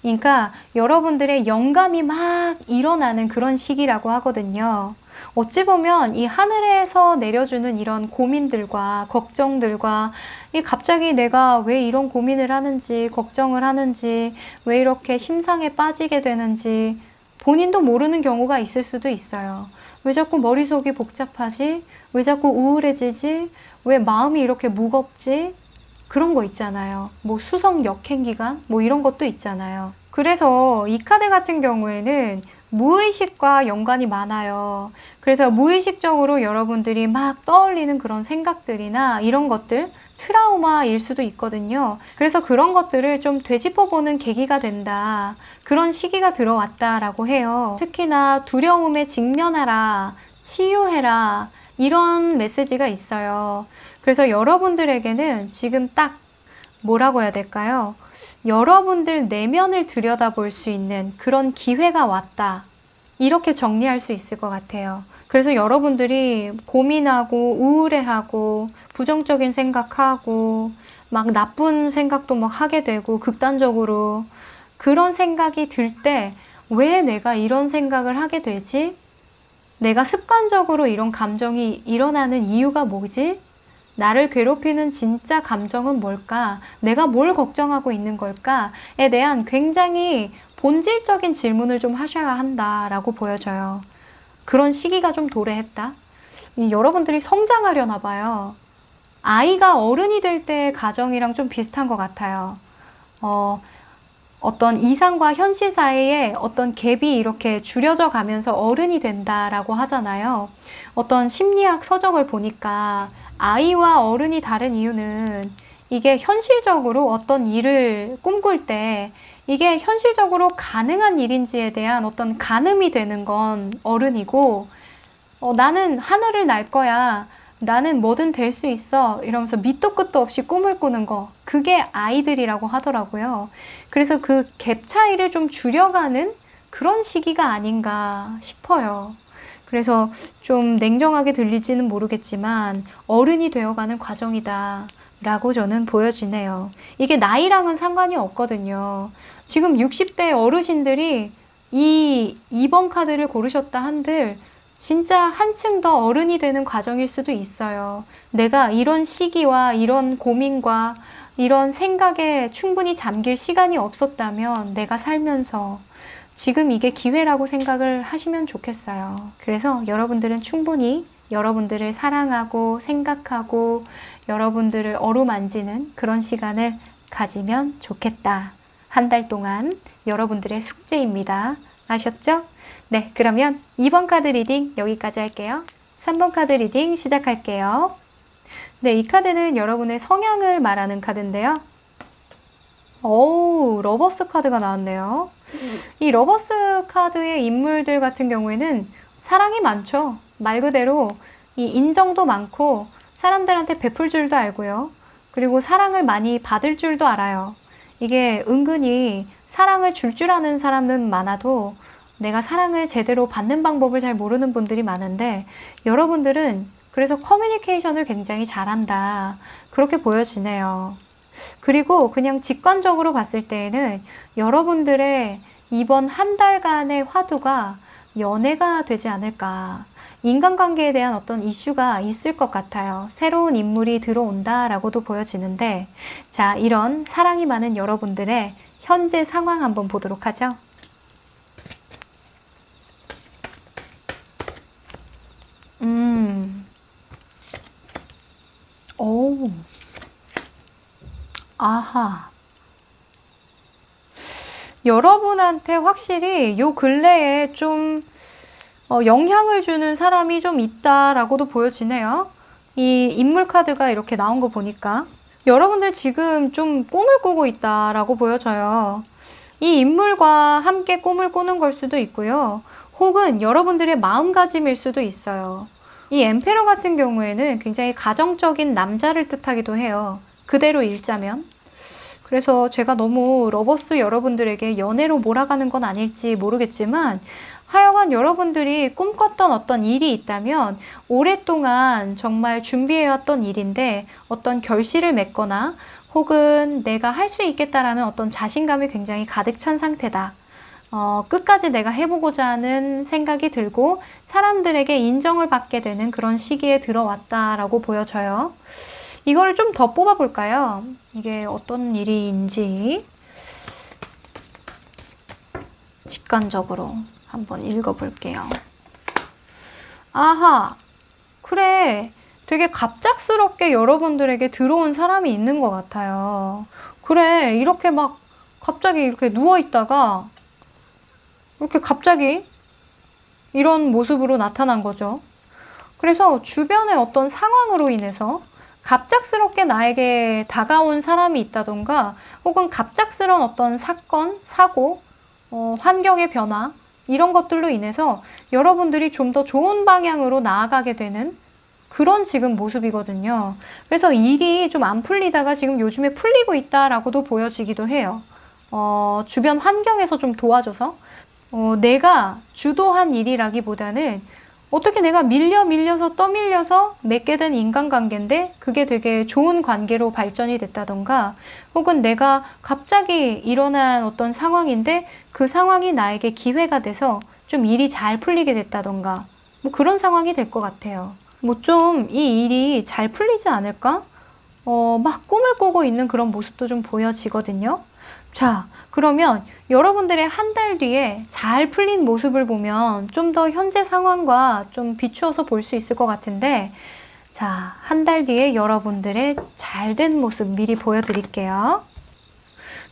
그러니까 여러분들의 영감이 막 일어나는 그런 시기라고 하거든요. 어찌 보면 이 하늘에서 내려주는 이런 고민들과 걱정들과 이 갑자기 내가 왜 이런 고민을 하는지, 걱정을 하는지, 왜 이렇게 심상에 빠지게 되는지 본인도 모르는 경우가 있을 수도 있어요. 왜 자꾸 머릿속이 복잡하지? 왜 자꾸 우울해지지? 왜 마음이 이렇게 무겁지? 그런 거 있잖아요. 뭐 수성 역행기간? 뭐 이런 것도 있잖아요. 그래서 이 카드 같은 경우에는 무의식과 연관이 많아요. 그래서 무의식적으로 여러분들이 막 떠올리는 그런 생각들이나 이런 것들, 트라우마일 수도 있거든요. 그래서 그런 것들을 좀 되짚어보는 계기가 된다. 그런 시기가 들어왔다라고 해요. 특히나 두려움에 직면하라, 치유해라, 이런 메시지가 있어요. 그래서 여러분들에게는 지금 딱 뭐라고 해야 될까요? 여러분들 내면을 들여다볼 수 있는 그런 기회가 왔다. 이렇게 정리할 수 있을 것 같아요. 그래서 여러분들이 고민하고 우울해하고 부정적인 생각하고 막 나쁜 생각도 막 하게 되고 극단적으로 그런 생각이 들 때 왜 내가 이런 생각을 하게 되지? 내가 습관적으로 이런 감정이 일어나는 이유가 뭐지? 나를 괴롭히는 진짜 감정은 뭘까? 내가 뭘 걱정하고 있는 걸까?에 대한 굉장히 본질적인 질문을 좀 하셔야 한다라고 보여져요. 그런 시기가 좀 도래했다. 여러분들이 성장하려나 봐요. 아이가 어른이 될 때의 가정이랑 좀 비슷한 것 같아요. 어떤 이상과 현실 사이에 어떤 갭이 이렇게 줄여져 가면서 어른이 된다라고 하잖아요. 어떤 심리학 서적을 보니까 아이와 어른이 다른 이유는 이게 현실적으로 어떤 일을 꿈꿀 때 이게 현실적으로 가능한 일인지에 대한 어떤 가늠이 되는 건 어른이고 나는 하늘을 날 거야. 나는 뭐든 될 수 있어. 이러면서 밑도 끝도 없이 꿈을 꾸는 거. 그게 아이들이라고 하더라고요. 그래서 그 갭 차이를 좀 줄여가는 그런 시기가 아닌가 싶어요. 그래서 좀 냉정하게 들릴지는 모르겠지만 어른이 되어가는 과정이다 라고 저는 보여지네요. 이게 나이랑은 상관이 없거든요. 지금 60대 어르신들이 이 2번 카드를 고르셨다 한들 진짜 한층 더 어른이 되는 과정일 수도 있어요. 내가 이런 시기와 이런 고민과 이런 생각에 충분히 잠길 시간이 없었다면 내가 살면서 지금 이게 기회라고 생각을 하시면 좋겠어요. 그래서 여러분들은 충분히 여러분들을 사랑하고 생각하고 여러분들을 어루만지는 그런 시간을 가지면 좋겠다. 한 달 동안 여러분들의 숙제입니다. 아셨죠? 네, 그러면 2번 카드 리딩 여기까지 할게요. 3번 카드 리딩 시작할게요. 네, 이 카드는 여러분의 성향을 말하는 카드인데요. 오, 러버스 카드가 나왔네요. 이 러버스 카드의 인물들 같은 경우에는 사랑이 많죠. 말 그대로 이 인정도 많고 사람들한테 베풀 줄도 알고요. 그리고 사랑을 많이 받을 줄도 알아요. 이게 은근히 사랑을 줄 줄 아는 사람은 많아도 내가 사랑을 제대로 받는 방법을 잘 모르는 분들이 많은데 여러분들은 그래서 커뮤니케이션을 굉장히 잘한다. 그렇게 보여지네요. 그리고 그냥 직관적으로 봤을 때에는 여러분들의 이번 한 달간의 화두가 연애가 되지 않을까. 인간관계에 대한 어떤 이슈가 있을 것 같아요. 새로운 인물이 들어온다라고도 보여지는데 자, 이런 사랑이 많은 여러분들의 현재 상황 한번 보도록 하죠. 오. 아하. 여러분한테 확실히 요 근래에 좀 영향을 주는 사람이 좀 있다라고도 보여지네요. 이 인물 카드가 이렇게 나온 거 보니까 여러분들 지금 좀 꿈을 꾸고 있다라고 보여져요. 이 인물과 함께 꿈을 꾸는 걸 수도 있고요. 혹은 여러분들의 마음가짐일 수도 있어요. 이 엠페러 같은 경우에는 굉장히 가정적인 남자를 뜻하기도 해요. 그대로 읽자면. 그래서 제가 너무 러버스 여러분들에게 연애로 몰아가는 건 아닐지 모르겠지만 하여간 여러분들이 꿈꿨던 어떤 일이 있다면 오랫동안 정말 준비해왔던 일인데 어떤 결실을 맺거나 혹은 내가 할 수 있겠다라는 어떤 자신감이 굉장히 가득 찬 상태다. 끝까지 내가 해보고자 하는 생각이 들고 사람들에게 인정을 받게 되는 그런 시기에 들어왔다라고 보여져요. 이거를 좀 더 뽑아볼까요? 이게 어떤 일인지 직관적으로 한번 읽어볼게요. 아하, 그래. 되게 갑작스럽게 여러분들에게 들어온 사람이 있는 것 같아요. 그래, 이렇게 막 갑자기 이렇게 누워있다가 이렇게 갑자기 이런 모습으로 나타난 거죠. 그래서 주변의 어떤 상황으로 인해서 갑작스럽게 나에게 다가온 사람이 있다던가 혹은 갑작스러운 어떤 사건, 사고, 환경의 변화 이런 것들로 인해서 여러분들이 좀 더 좋은 방향으로 나아가게 되는 그런 지금 모습이거든요. 그래서 일이 좀 안 풀리다가 지금 요즘에 풀리고 있다라고도 보여지기도 해요. 주변 환경에서 좀 도와줘서 내가 주도한 일이라기보다는 어떻게 내가 밀려서 떠밀려서 맺게 된 인간관계인데 그게 되게 좋은 관계로 발전이 됐다던가 혹은 내가 갑자기 일어난 어떤 상황인데 그 상황이 나에게 기회가 돼서 좀 일이 잘 풀리게 됐다던가 뭐 그런 상황이 될 것 같아요. 뭐 좀 이 일이 잘 풀리지 않을까? 막 꿈을 꾸고 있는 그런 모습도 좀 보여지거든요. 자, 그러면 여러분들의 한 달 뒤에 잘 풀린 모습을 보면 좀 더 현재 상황과 좀 비추어서 볼 수 있을 것 같은데, 자, 한 달 뒤에 여러분들의 잘된 모습 미리 보여드릴게요.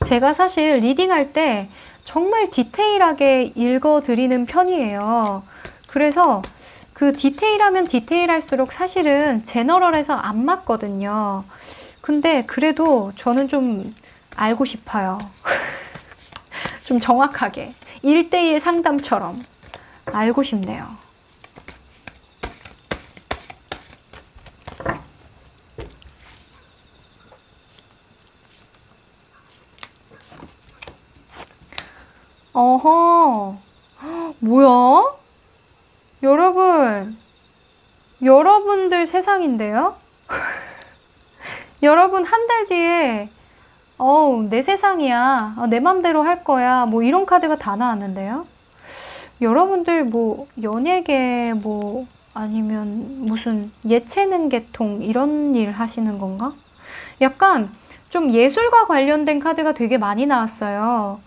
제가 사실 리딩할 때 정말 디테일하게 읽어드리는 편이에요. 그래서 그 디테일하면 디테일할수록 사실은 제너럴해서 안 맞거든요. 근데 그래도 저는 좀 알고 싶어요. 좀 정확하게 1대1 상담처럼 알고 싶네요. 어허, 뭐야? 여러분들 세상인데요? 여러분 한 달 뒤에 내 세상이야. 내 맘대로 할 거야. 뭐 이런 카드가 다 나왔는데요. 여러분들 뭐 연예계 뭐 아니면 무슨 예체능 계통 이런 일 하시는 건가? 약간 좀 예술과 관련된 카드가 되게 많이 나왔어요.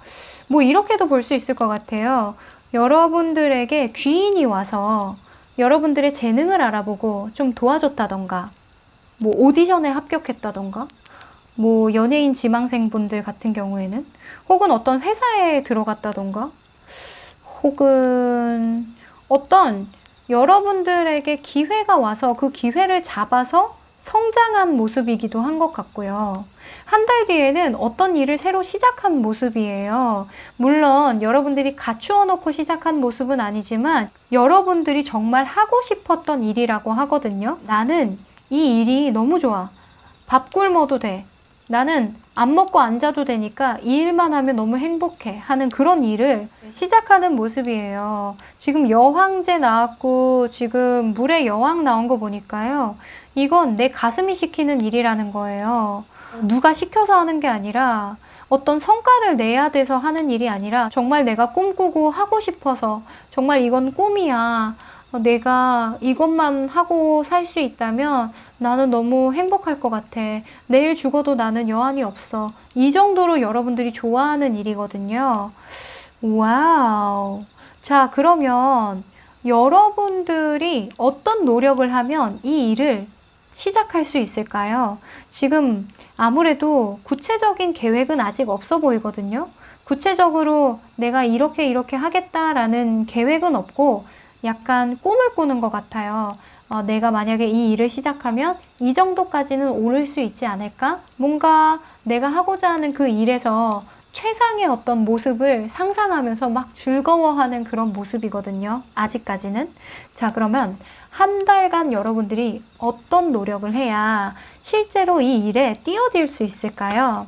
뭐 이렇게도 볼 수 있을 것 같아요. 여러분들에게 귀인이 와서 여러분들의 재능을 알아보고 좀 도와줬다던가 뭐 오디션에 합격했다던가 뭐 연예인 지망생분들 같은 경우에는 혹은 어떤 회사에 들어갔다던가 혹은 어떤 여러분들에게 기회가 와서 그 기회를 잡아서 성장한 모습이기도 한 것 같고요. 한 달 뒤에는 어떤 일을 새로 시작한 모습이에요. 물론 여러분들이 갖추어 놓고 시작한 모습은 아니지만 여러분들이 정말 하고 싶었던 일이라고 하거든요. 나는 이 일이 너무 좋아. 밥 굶어도 돼. 나는 안 먹고 안 자도 되니까 이 일만 하면 너무 행복해 하는 그런 일을 시작하는 모습이에요. 지금 여황제 나왔고 지금 물의 여왕 나온 거 보니까요. 이건 내 가슴이 시키는 일이라는 거예요. 누가 시켜서 하는 게 아니라 어떤 성과를 내야 돼서 하는 일이 아니라 정말 내가 꿈꾸고 하고 싶어서 정말 이건 꿈이야. 내가 이것만 하고 살 수 있다면 나는 너무 행복할 것 같아. 내일 죽어도 나는 여한이 없어. 이 정도로 여러분들이 좋아하는 일이거든요. 와우. 자, 그러면 여러분들이 어떤 노력을 하면 이 일을 시작할 수 있을까요? 지금 아무래도 구체적인 계획은 아직 없어 보이거든요. 구체적으로 내가 이렇게 하겠다라는 계획은 없고 약간 꿈을 꾸는 것 같아요. 내가 만약에 이 일을 시작하면 이 정도까지는 오를 수 있지 않을까? 뭔가 내가 하고자 하는 그 일에서 최상의 어떤 모습을 상상하면서 막 즐거워하는 그런 모습이거든요. 아직까지는. 자, 그러면 한 달간 여러분들이 어떤 노력을 해야 실제로 이 일에 뛰어들 수 있을까요?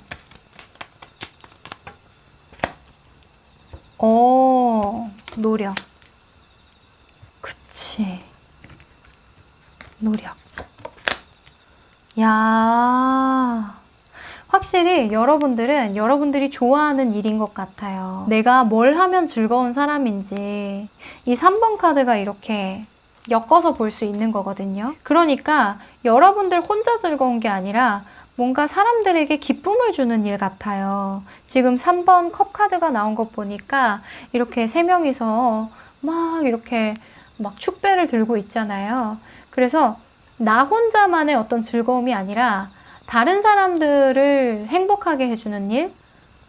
노력. 그치. 노력. 야, 확실히 여러분들은 여러분들이 좋아하는 일인 것 같아요. 내가 뭘 하면 즐거운 사람인지 이 3번 카드가 이렇게 엮어서 볼 수 있는 거거든요. 그러니까 여러분들 혼자 즐거운 게 아니라 뭔가 사람들에게 기쁨을 주는 일 같아요. 지금 3번 컵 카드가 나온 것 보니까 이렇게 세 명이서 막 이렇게 막 축배를 들고 있잖아요. 그래서 나 혼자만의 어떤 즐거움이 아니라 다른 사람들을 행복하게 해주는 일?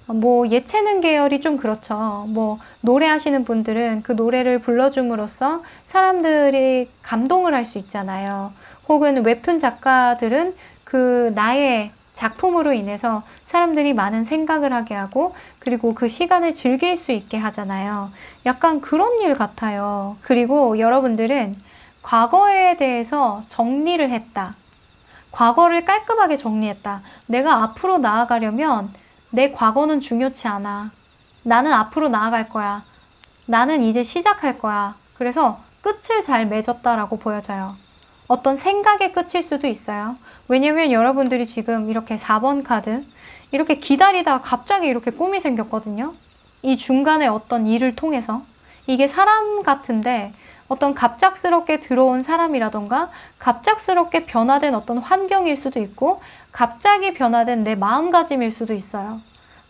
뭐 예체능 계열이 좀 그렇죠. 뭐 노래하시는 분들은 그 노래를 불러줌으로써 사람들이 감동을 할 수 있잖아요. 혹은 웹툰 작가들은 그 나의 작품으로 인해서 사람들이 많은 생각을 하게 하고 그리고 그 시간을 즐길 수 있게 하잖아요. 약간 그런 일 같아요. 그리고 여러분들은 과거에 대해서 정리를 했다. 과거를 깔끔하게 정리했다. 내가 앞으로 나아가려면 내 과거는 중요치 않아. 나는 앞으로 나아갈 거야. 나는 이제 시작할 거야. 그래서 끝을 잘 맺었다라고 보여져요. 어떤 생각의 끝일 수도 있어요. 왜냐면 여러분들이 지금 이렇게 4번 카드, 이렇게 기다리다가 갑자기 이렇게 꿈이 생겼거든요. 이 중간에 어떤 일을 통해서. 이게 사람 같은데 어떤 갑작스럽게 들어온 사람이라던가 갑작스럽게 변화된 어떤 환경일 수도 있고 갑자기 변화된 내 마음가짐일 수도 있어요.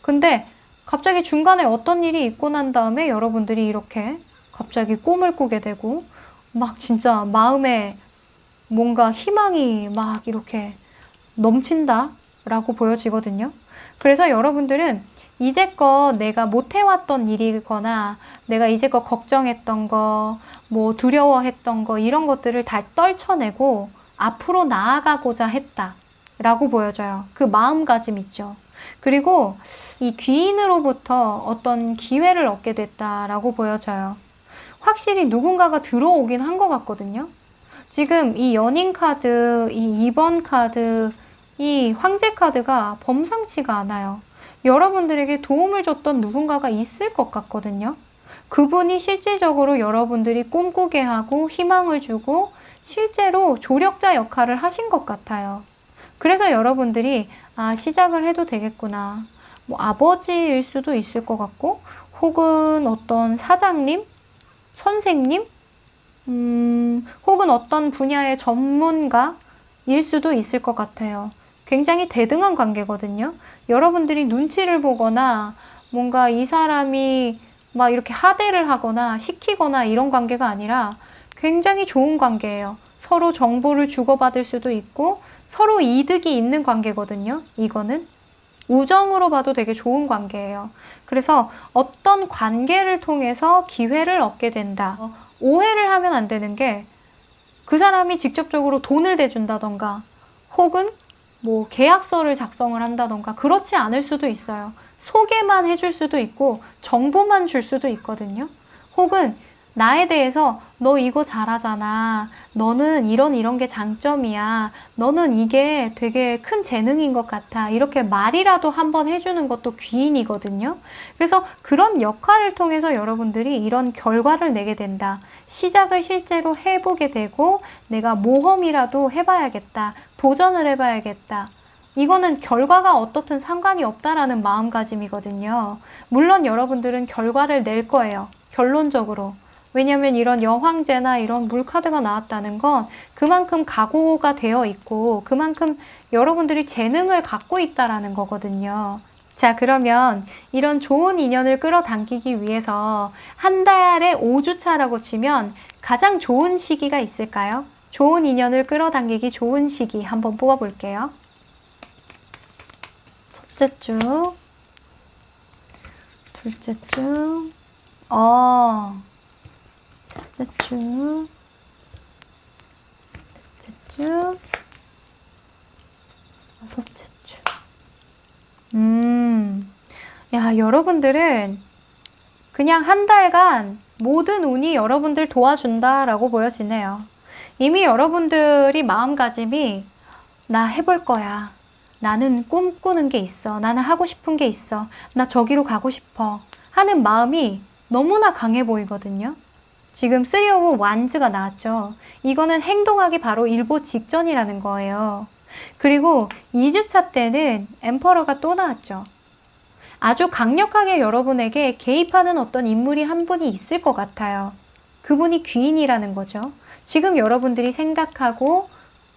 근데 갑자기 중간에 어떤 일이 있고 난 다음에 여러분들이 이렇게 갑자기 꿈을 꾸게 되고 막 진짜 마음에 뭔가 희망이 막 이렇게 넘친다 라고 보여지거든요. 그래서 여러분들은 이제껏 내가 못해왔던 일이거나 내가 이제껏 걱정했던 거, 뭐 두려워했던 거 이런 것들을 다 떨쳐내고 앞으로 나아가고자 했다 라고 보여져요. 그 마음가짐 있죠. 그리고 이 귀인으로부터 어떤 기회를 얻게 됐다라고 보여져요. 확실히 누군가가 들어오긴 한 것 같거든요. 지금 이 연인 카드, 이 2번 카드, 이 황제 카드가 범상치가 않아요. 여러분들에게 도움을 줬던 누군가가 있을 것 같거든요. 그분이 실질적으로 여러분들이 꿈꾸게 하고 희망을 주고 실제로 조력자 역할을 하신 것 같아요. 그래서 여러분들이 시작을 해도 되겠구나. 뭐 아버지일 수도 있을 것 같고 혹은 어떤 사장님, 선생님, 혹은 어떤 분야의 전문가일 수도 있을 것 같아요. 굉장히 대등한 관계거든요. 여러분들이 눈치를 보거나 뭔가 이 사람이 막 이렇게 하대를 하거나 시키거나 이런 관계가 아니라 굉장히 좋은 관계예요. 서로 정보를 주고받을 수도 있고 서로 이득이 있는 관계거든요. 이거는 우정으로 봐도 되게 좋은 관계예요. 그래서 어떤 관계를 통해서 기회를 얻게 된다. 오해를 하면 안 되는 게 그 사람이 직접적으로 돈을 대준다던가 혹은 뭐 계약서를 작성을 한다던가 그렇지 않을 수도 있어요. 소개만 해줄 수도 있고 정보만 줄 수도 있거든요. 혹은 나에 대해서 너 이거 잘하잖아. 너는 이런 게 장점이야. 너는 이게 되게 큰 재능인 것 같아. 이렇게 말이라도 한번 해주는 것도 귀인이거든요. 그래서 그런 역할을 통해서 여러분들이 이런 결과를 내게 된다. 시작을 실제로 해보게 되고 내가 모험이라도 해봐야겠다. 도전을 해봐야겠다. 이거는 결과가 어떻든 상관이 없다라는 마음가짐이거든요. 물론 여러분들은 결과를 낼 거예요. 결론적으로. 왜냐면 이런 여황제나 이런 물카드가 나왔다는 건 그만큼 각오가 되어 있고 그만큼 여러분들이 재능을 갖고 있다라는 거거든요. 자, 그러면 이런 좋은 인연을 끌어당기기 위해서 한 달에 5주차라고 치면 가장 좋은 시기가 있을까요? 좋은 인연을 끌어당기기 좋은 시기 한번 뽑아볼게요. 첫째 주, 둘째 주, 셋째 주, 넷째 주, 다섯째 주. 야, 여러분들은 그냥 한 달간 모든 운이 여러분들 도와준다라고 보여지네요. 이미 여러분들이 마음가짐이 나 해볼 거야. 나는 꿈꾸는 게 있어. 나는 하고 싶은 게 있어. 나 저기로 가고 싶어. 하는 마음이 너무나 강해 보이거든요. 지금 3 of Wands가 나왔죠. 이거는 행동하기 바로 일보 직전이라는 거예요. 그리고 2주차 때는 엠퍼러가 또 나왔죠. 아주 강력하게 여러분에게 개입하는 어떤 인물이 한 분이 있을 것 같아요. 그분이 귀인이라는 거죠. 지금 여러분들이 생각하고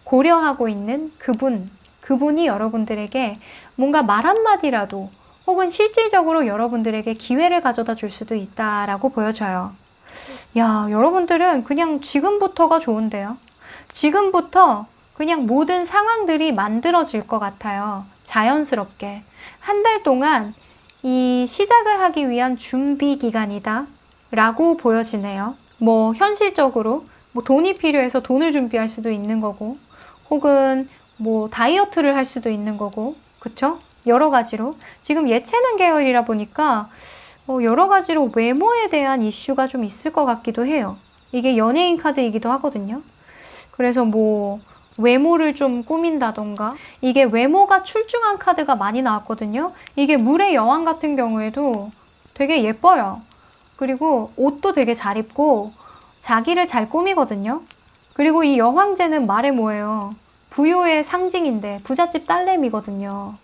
고려하고 있는 그분, 그분이 여러분들에게 뭔가 말 한마디라도 혹은 실질적으로 여러분들에게 기회를 가져다 줄 수도 있다라고 보여져요. 야, 여러분들은 그냥 지금부터가 좋은데요. 지금부터 그냥 모든 상황들이 만들어질 것 같아요. 자연스럽게. 한 달 동안 이 시작을 하기 위한 준비 기간이다 라고 보여지네요. 뭐 현실적으로 뭐 돈이 필요해서 돈을 준비할 수도 있는 거고, 혹은 뭐 다이어트를 할 수도 있는 거고, 그쵸? 여러 가지로. 지금 예체능 계열이라 보니까 여러 가지로 외모에 대한 이슈가 좀 있을 것 같기도 해요. 이게 연예인 카드이기도 하거든요. 그래서 뭐 외모를 좀 꾸민다던가, 이게 외모가 출중한 카드가 많이 나왔거든요. 이게 물의 여왕 같은 경우에도 되게 예뻐요. 그리고 옷도 되게 잘 입고 자기를 잘 꾸미거든요. 그리고 이 여황제는 말해 뭐예요. 부유의 상징인데 부잣집 딸내미거든요.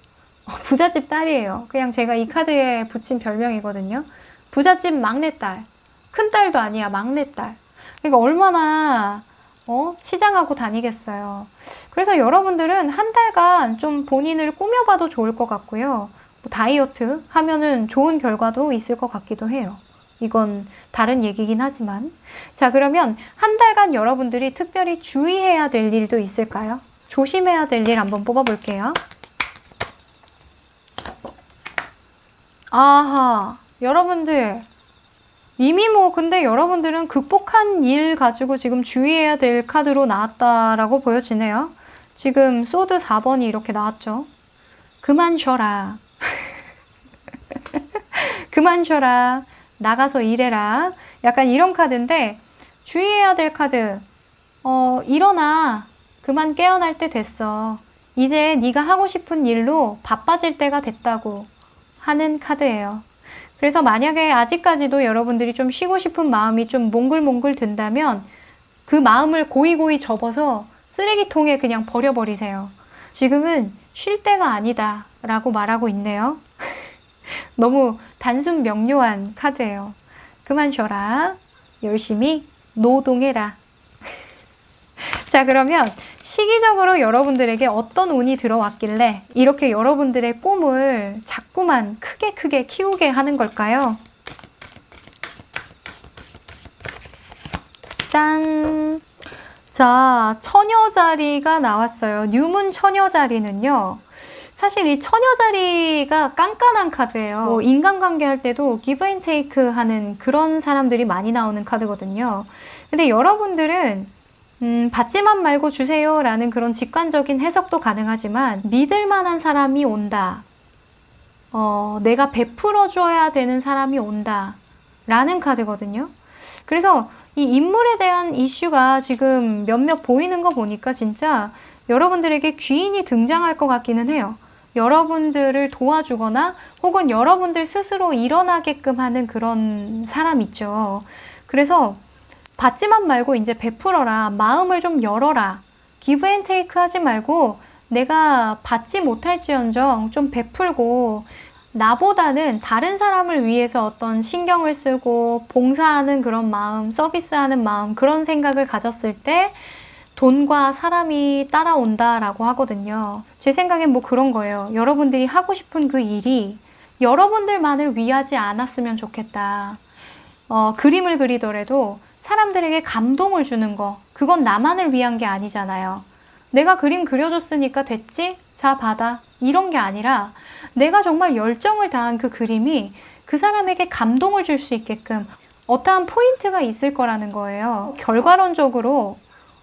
부잣집 딸이에요. 그냥 제가 이 카드에 붙인 별명이거든요. 부잣집 막내딸. 큰딸도 아니야, 막내딸. 그러니까 얼마나 치장하고 다니겠어요. 그래서 여러분들은 한 달간 좀 본인을 꾸며봐도 좋을 것 같고요. 뭐 다이어트 하면은 좋은 결과도 있을 것 같기도 해요. 이건 다른 얘기긴 하지만. 자, 그러면 한 달간 여러분들이 특별히 주의해야 될 일도 있을까요? 조심해야 될 일 한번 뽑아볼게요. 아하, 여러분들 이미 뭐 근데 여러분들은 극복한 일 가지고 지금 주의해야 될 카드로 나왔다라고 보여지네요. 지금 소드 4번이 이렇게 나왔죠. 그만 쉬어라. 그만 쉬어라. 나가서 일해라. 약간 이런 카드인데, 주의해야 될 카드. 일어나. 그만 깨어날 때 됐어. 이제 네가 하고 싶은 일로 바빠질 때가 됐다고 하는 카드예요. 그래서 만약에 아직까지도 여러분들이 좀 쉬고 싶은 마음이 좀 몽글몽글 든다면 그 마음을 고이고이 접어서 쓰레기통에 그냥 버려버리세요. 지금은 쉴 때가 아니다 라고 말하고 있네요. 너무 단순 명료한 카드예요. 그만 쉬어라. 열심히 노동해라. 자, 그러면 시기적으로 여러분들에게 어떤 운이 들어왔길래 이렇게 여러분들의 꿈을 자꾸만 크게 키우게 하는 걸까요? 짠! 자, 처녀자리가 나왔어요. 뉴문 처녀자리는요. 사실 이 처녀자리가 깐깐한 카드예요. 뭐 인간관계 할 때도 기브 앤 테이크 하는 그런 사람들이 많이 나오는 카드거든요. 근데 여러분들은 받지만 말고 주세요 라는 그런 직관적인 해석도 가능하지만 믿을 만한 사람이 온다. 내가 베풀어 줘야 되는 사람이 온다 라는 카드거든요. 그래서 이 인물에 대한 이슈가 지금 몇몇 보이는 거 보니까 진짜 여러분들에게 귀인이 등장할 것 같기는 해요. 여러분들을 도와주거나 혹은 여러분들 스스로 일어나게끔 하는 그런 사람 있죠. 그래서 받지만 말고 이제 베풀어라. 마음을 좀 열어라. 기브 앤 테이크 하지 말고 내가 받지 못할지언정 좀 베풀고, 나보다는 다른 사람을 위해서 어떤 신경을 쓰고 봉사하는 그런 마음, 서비스하는 마음, 그런 생각을 가졌을 때 돈과 사람이 따라온다라고 하거든요. 제 생각엔 뭐 그런 거예요. 여러분들이 하고 싶은 그 일이 여러분들만을 위하지 않았으면 좋겠다. 그림을 그리더라도 사람들에게 감동을 주는 거, 그건 나만을 위한 게 아니잖아요. 내가 그림 그려줬으니까 됐지? 자, 받아. 이런 게 아니라 내가 정말 열정을 다한 그 그림이 그 사람에게 감동을 줄 수 있게끔 어떠한 포인트가 있을 거라는 거예요. 결과론적으로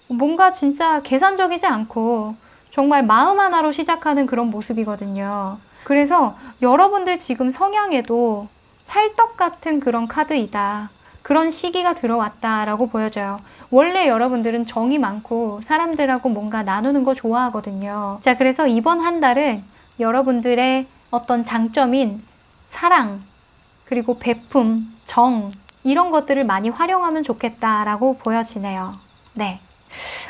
뭔가 진짜 계산적이지 않고 정말 마음 하나로 시작하는 그런 모습이거든요. 그래서 여러분들 지금 성향에도 찰떡 같은 그런 카드이다. 그런 시기가 들어왔다라고 보여져요. 원래 여러분들은 정이 많고 사람들하고 뭔가 나누는 거 좋아하거든요. 자, 그래서 이번 한 달은 여러분들의 어떤 장점인 사랑, 그리고 베품, 정, 이런 것들을 많이 활용하면 좋겠다라고 보여지네요. 네.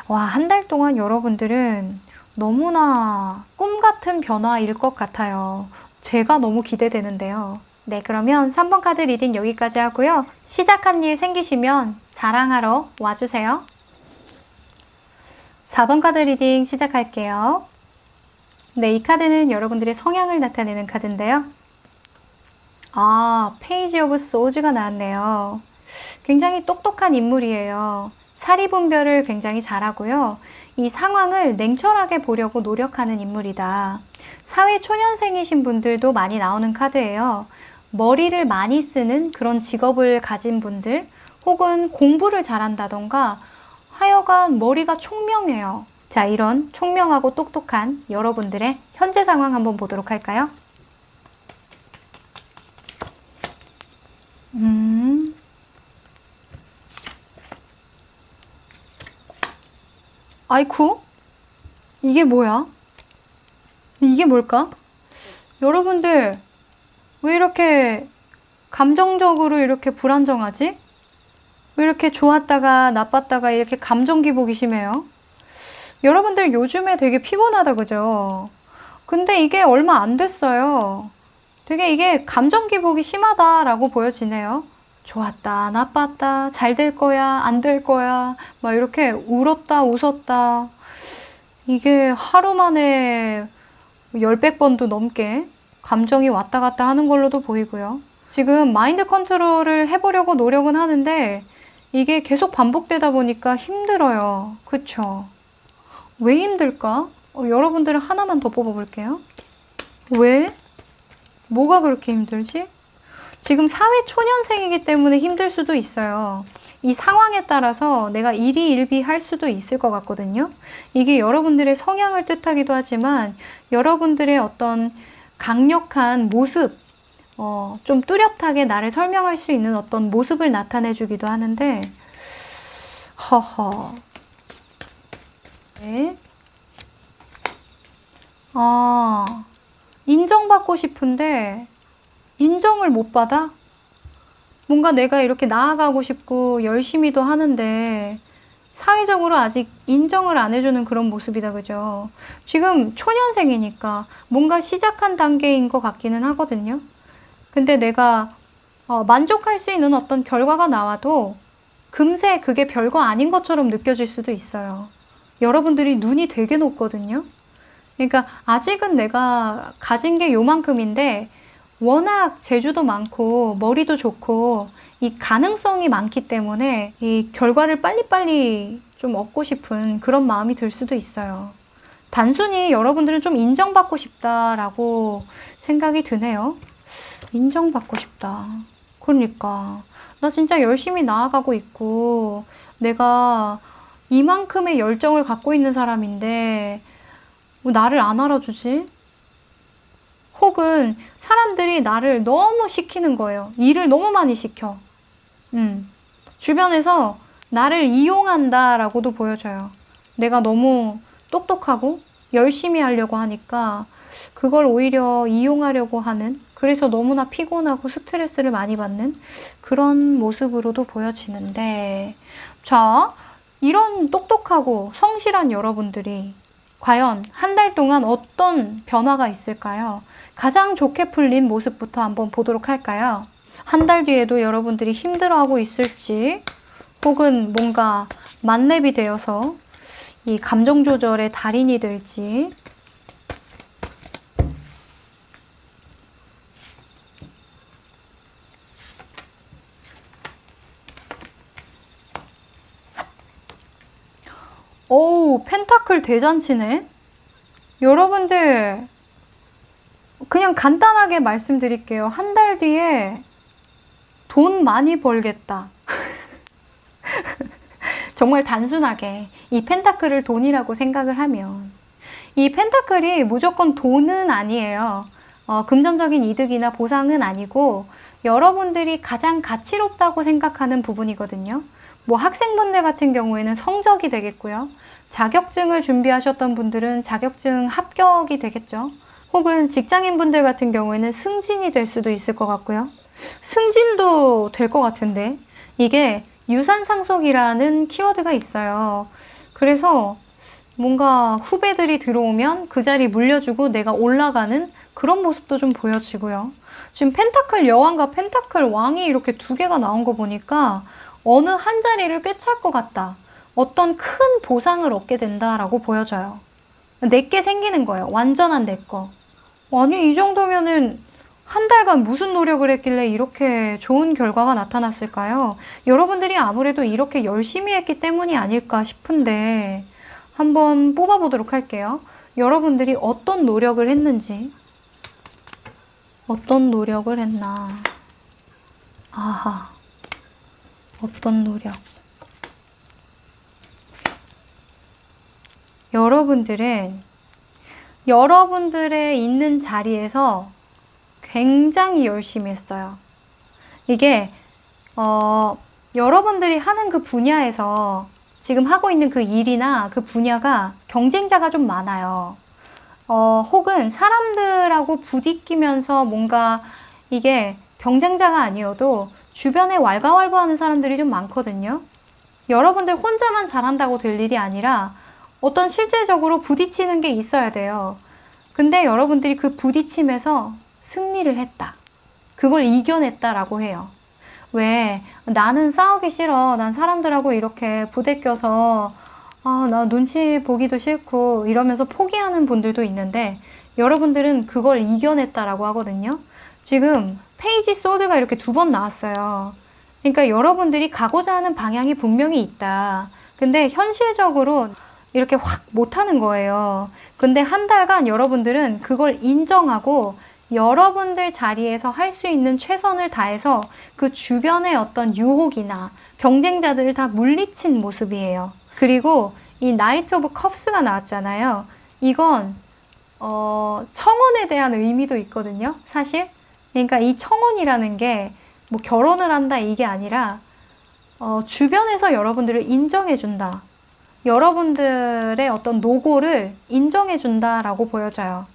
와, 한 달 동안 여러분들은 너무나 꿈 같은 변화일 것 같아요. 제가 너무 기대되는데요. 네, 그러면 3번 카드 리딩 여기까지 하고요. 시작한 일 생기시면 자랑하러 와주세요. 4번 카드 리딩 시작할게요. 네, 이 카드는 여러분들의 성향을 나타내는 카드인데요. 아, 페이지 오브 소즈가 나왔네요. 굉장히 똑똑한 인물이에요. 사리 분별을 굉장히 잘하고요. 이 상황을 냉철하게 보려고 노력하는 인물이다. 사회 초년생이신 분들도 많이 나오는 카드예요. 머리를 많이 쓰는 그런 직업을 가진 분들, 혹은 공부를 잘한다던가 하여간 머리가 총명해요. 자, 이런 총명하고 똑똑한 여러분들의 현재 상황 한번 보도록 할까요? 아이쿠? 이게 뭐야? 이게 뭘까? 여러분들, 왜 이렇게 감정적으로 이렇게 불안정하지? 왜 이렇게 좋았다가 나빴다가 이렇게 감정 기복이 심해요? 여러분들 요즘에 되게 피곤하다, 그죠? 근데 이게 얼마 안 됐어요. 되게 이게 감정 기복이 심하다라고 보여지네요. 좋았다, 나빴다, 잘 될 거야, 안 될 거야, 막 이렇게 울었다, 웃었다. 이게 하루 만에 10~100번도 넘게 감정이 왔다 갔다 하는 걸로도 보이고요. 지금 마인드 컨트롤을 해보려고 노력은 하는데 이게 계속 반복되다 보니까 힘들어요. 그쵸? 왜 힘들까? 여러분들은 하나만 더 뽑아볼게요. 왜? 뭐가 그렇게 힘들지? 지금 사회 초년생이기 때문에 힘들 수도 있어요. 이 상황에 따라서 내가 일희일비할 수도 있을 것 같거든요. 이게 여러분들의 성향을 뜻하기도 하지만 여러분들의 어떤 강력한 모습, 좀 뚜렷하게 나를 설명할 수 있는 어떤 모습을 나타내 주기도 하는데, 허허. 네. 아, 인정받고 싶은데 인정을 못 받아? 뭔가 내가 이렇게 나아가고 싶고 열심히도 하는데 사회적으로 아직 인정을 안 해주는 그런 모습이다, 그죠? 지금 초년생이니까 뭔가 시작한 단계인 것 같기는 하거든요. 근데 내가 만족할 수 있는 어떤 결과가 나와도 금세 그게 별거 아닌 것처럼 느껴질 수도 있어요. 여러분들이 눈이 되게 높거든요. 그러니까 아직은 내가 가진 게 요만큼인데 워낙 재주도 많고 머리도 좋고 이 가능성이 많기 때문에 이 결과를 빨리빨리 좀 얻고 싶은 그런 마음이 들 수도 있어요. 단순히 여러분들은 좀 인정받고 싶다라고 생각이 드네요. 인정받고 싶다. 그러니까 나 진짜 열심히 나아가고 있고 내가 이만큼의 열정을 갖고 있는 사람인데 왜 나를 안 알아주지? 혹은 사람들이 나를 너무 시키는 거예요. 일을 너무 많이 시켜. 주변에서 나를 이용한다라고도 보여져요. 내가 너무 똑똑하고 열심히 하려고 하니까 그걸 오히려 이용하려고 하는, 그래서 너무나 피곤하고 스트레스를 많이 받는 그런 모습으로도 보여지는데, 자, 이런 똑똑하고 성실한 여러분들이 과연 한 달 동안 어떤 변화가 있을까요? 가장 좋게 풀린 모습부터 한번 보도록 할까요? 한 달 뒤에도 여러분들이 힘들어하고 있을지, 혹은 뭔가 만렙이 되어서 이 감정 조절의 달인이 될지. 오우, 펜타클 대잔치네. 여러분들 그냥 간단하게 말씀드릴게요. 한 달 뒤에 돈 많이 벌겠다. 정말 단순하게 이 펜타클을 돈이라고 생각을 하면, 이 펜타클이 무조건 돈은 아니에요. 금전적인 이득이나 보상은 아니고 여러분들이 가장 가치롭다고 생각하는 부분이거든요. 뭐 학생분들 같은 경우에는 성적이 되겠고요. 자격증을 준비하셨던 분들은 자격증 합격이 되겠죠. 혹은 직장인분들 같은 경우에는 승진이 될 수도 있을 것 같고요. 승진도 될 것 같은데, 이게 유산상속이라는 키워드가 있어요. 그래서 뭔가 후배들이 들어오면 그 자리 물려주고 내가 올라가는 그런 모습도 좀 보여지고요. 지금 펜타클 여왕과 펜타클 왕이 이렇게 두 개가 나온 거 보니까 어느 한 자리를 꿰찰 것 같다. 어떤 큰 보상을 얻게 된다라고 보여져요. 내게 생기는 거예요. 완전한 내 거. 아니, 이 정도면은 한 달간 무슨 노력을 했길래 이렇게 좋은 결과가 나타났을까요? 여러분들이 아무래도 이렇게 열심히 했기 때문이 아닐까 싶은데 한번 뽑아보도록 할게요. 여러분들이 어떤 노력을 했는지, 어떤 노력을 했나. 아하, 어떤 노력. 여러분들은 여러분들의 있는 자리에서 굉장히 열심히 했어요. 이게 여러분들이 하는 그 분야에서 지금 하고 있는 그 일이나 그 분야가 경쟁자가 좀 많아요. 혹은 사람들하고 부딪히면서 뭔가 이게 경쟁자가 아니어도 주변에 왈가왈부하는 사람들이 좀 많거든요. 여러분들 혼자만 잘한다고 될 일이 아니라 어떤 실제적으로 부딪히는 게 있어야 돼요. 근데 여러분들이 그 부딪힘에서 승리를 했다. 그걸 이겨냈다라고 해요. 왜? 나는 싸우기 싫어. 난 사람들하고 이렇게 부대껴서 나 눈치 보기도 싫고 이러면서 포기하는 분들도 있는데 여러분들은 그걸 이겨냈다라고 하거든요. 지금 페이지 소드가 이렇게 2번 나왔어요. 그러니까 여러분들이 가고자 하는 방향이 분명히 있다. 근데 현실적으로 이렇게 확 못하는 거예요. 근데 한 달간 여러분들은 그걸 인정하고 여러분들 자리에서 할 수 있는 최선을 다해서 그 주변의 어떤 유혹이나 경쟁자들을 다 물리친 모습이에요. 그리고 이 나이트 오브 컵스가 나왔잖아요. 이건 청혼에 대한 의미도 있거든요. 사실. 그러니까 이 청혼이라는 게 뭐 결혼을 한다 이게 아니라 주변에서 여러분들을 인정해 준다. 여러분들의 어떤 노고를 인정해 준다라고 보여져요.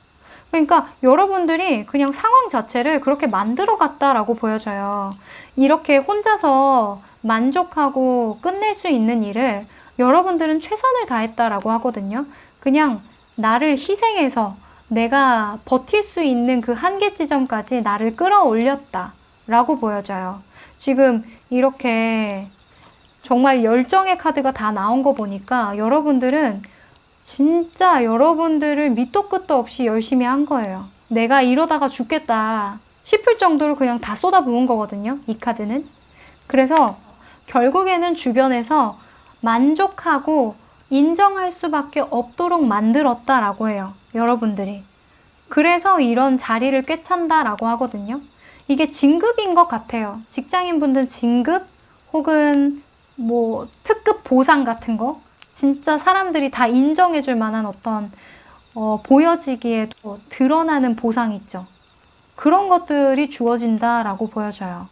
그러니까 여러분들이 그냥 상황 자체를 그렇게 만들어 갔다라고 보여져요. 이렇게 혼자서 만족하고 끝낼 수 있는 일을 여러분들은 최선을 다했다라고 하거든요. 그냥 나를 희생해서 내가 버틸 수 있는 그 한계 지점까지 나를 끌어올렸다라고 보여져요. 지금 이렇게 정말 열정의 카드가 다 나온 거 보니까 여러분들은 진짜 여러분들을 밑도 끝도 없이 열심히 한 거예요. 내가 이러다가 죽겠다 싶을 정도로 그냥 다 쏟아부은 거거든요. 이 카드는. 그래서 결국에는 주변에서 만족하고 인정할 수밖에 없도록 만들었다라고 해요. 여러분들이. 그래서 이런 자리를 꿰찬다라고 하거든요. 이게 진급인 것 같아요. 직장인분들 진급 혹은 뭐 특급 보상 같은 거 진짜 사람들이 다 인정해줄 만한 어떤 보여지기에 드러나는 보상 있죠. 그런 것들이 주어진다라고 보여져요.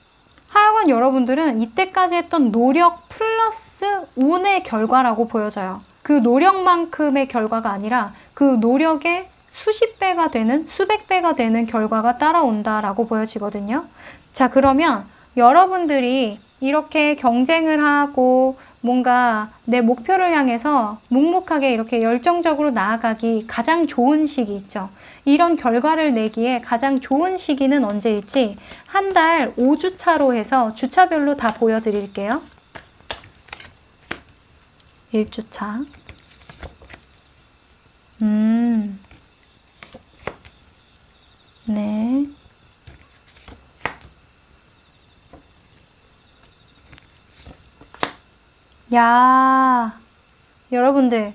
하여간 여러분들은 이때까지 했던 노력 플러스 운의 결과라고 보여져요. 그 노력만큼의 결과가 아니라 그 노력의 수십 배가 되는, 수백 배가 되는 결과가 따라온다라고 보여지거든요. 자, 그러면 여러분들이 이렇게 경쟁을 하고 뭔가 내 목표를 향해서 묵묵하게 이렇게 열정적으로 나아가기 가장 좋은 시기 있죠. 이런 결과를 내기에 가장 좋은 시기는 언제일지 한 달 5주차로 해서 주차별로 다 보여드릴게요. 1주차. 네. 야, 여러분들,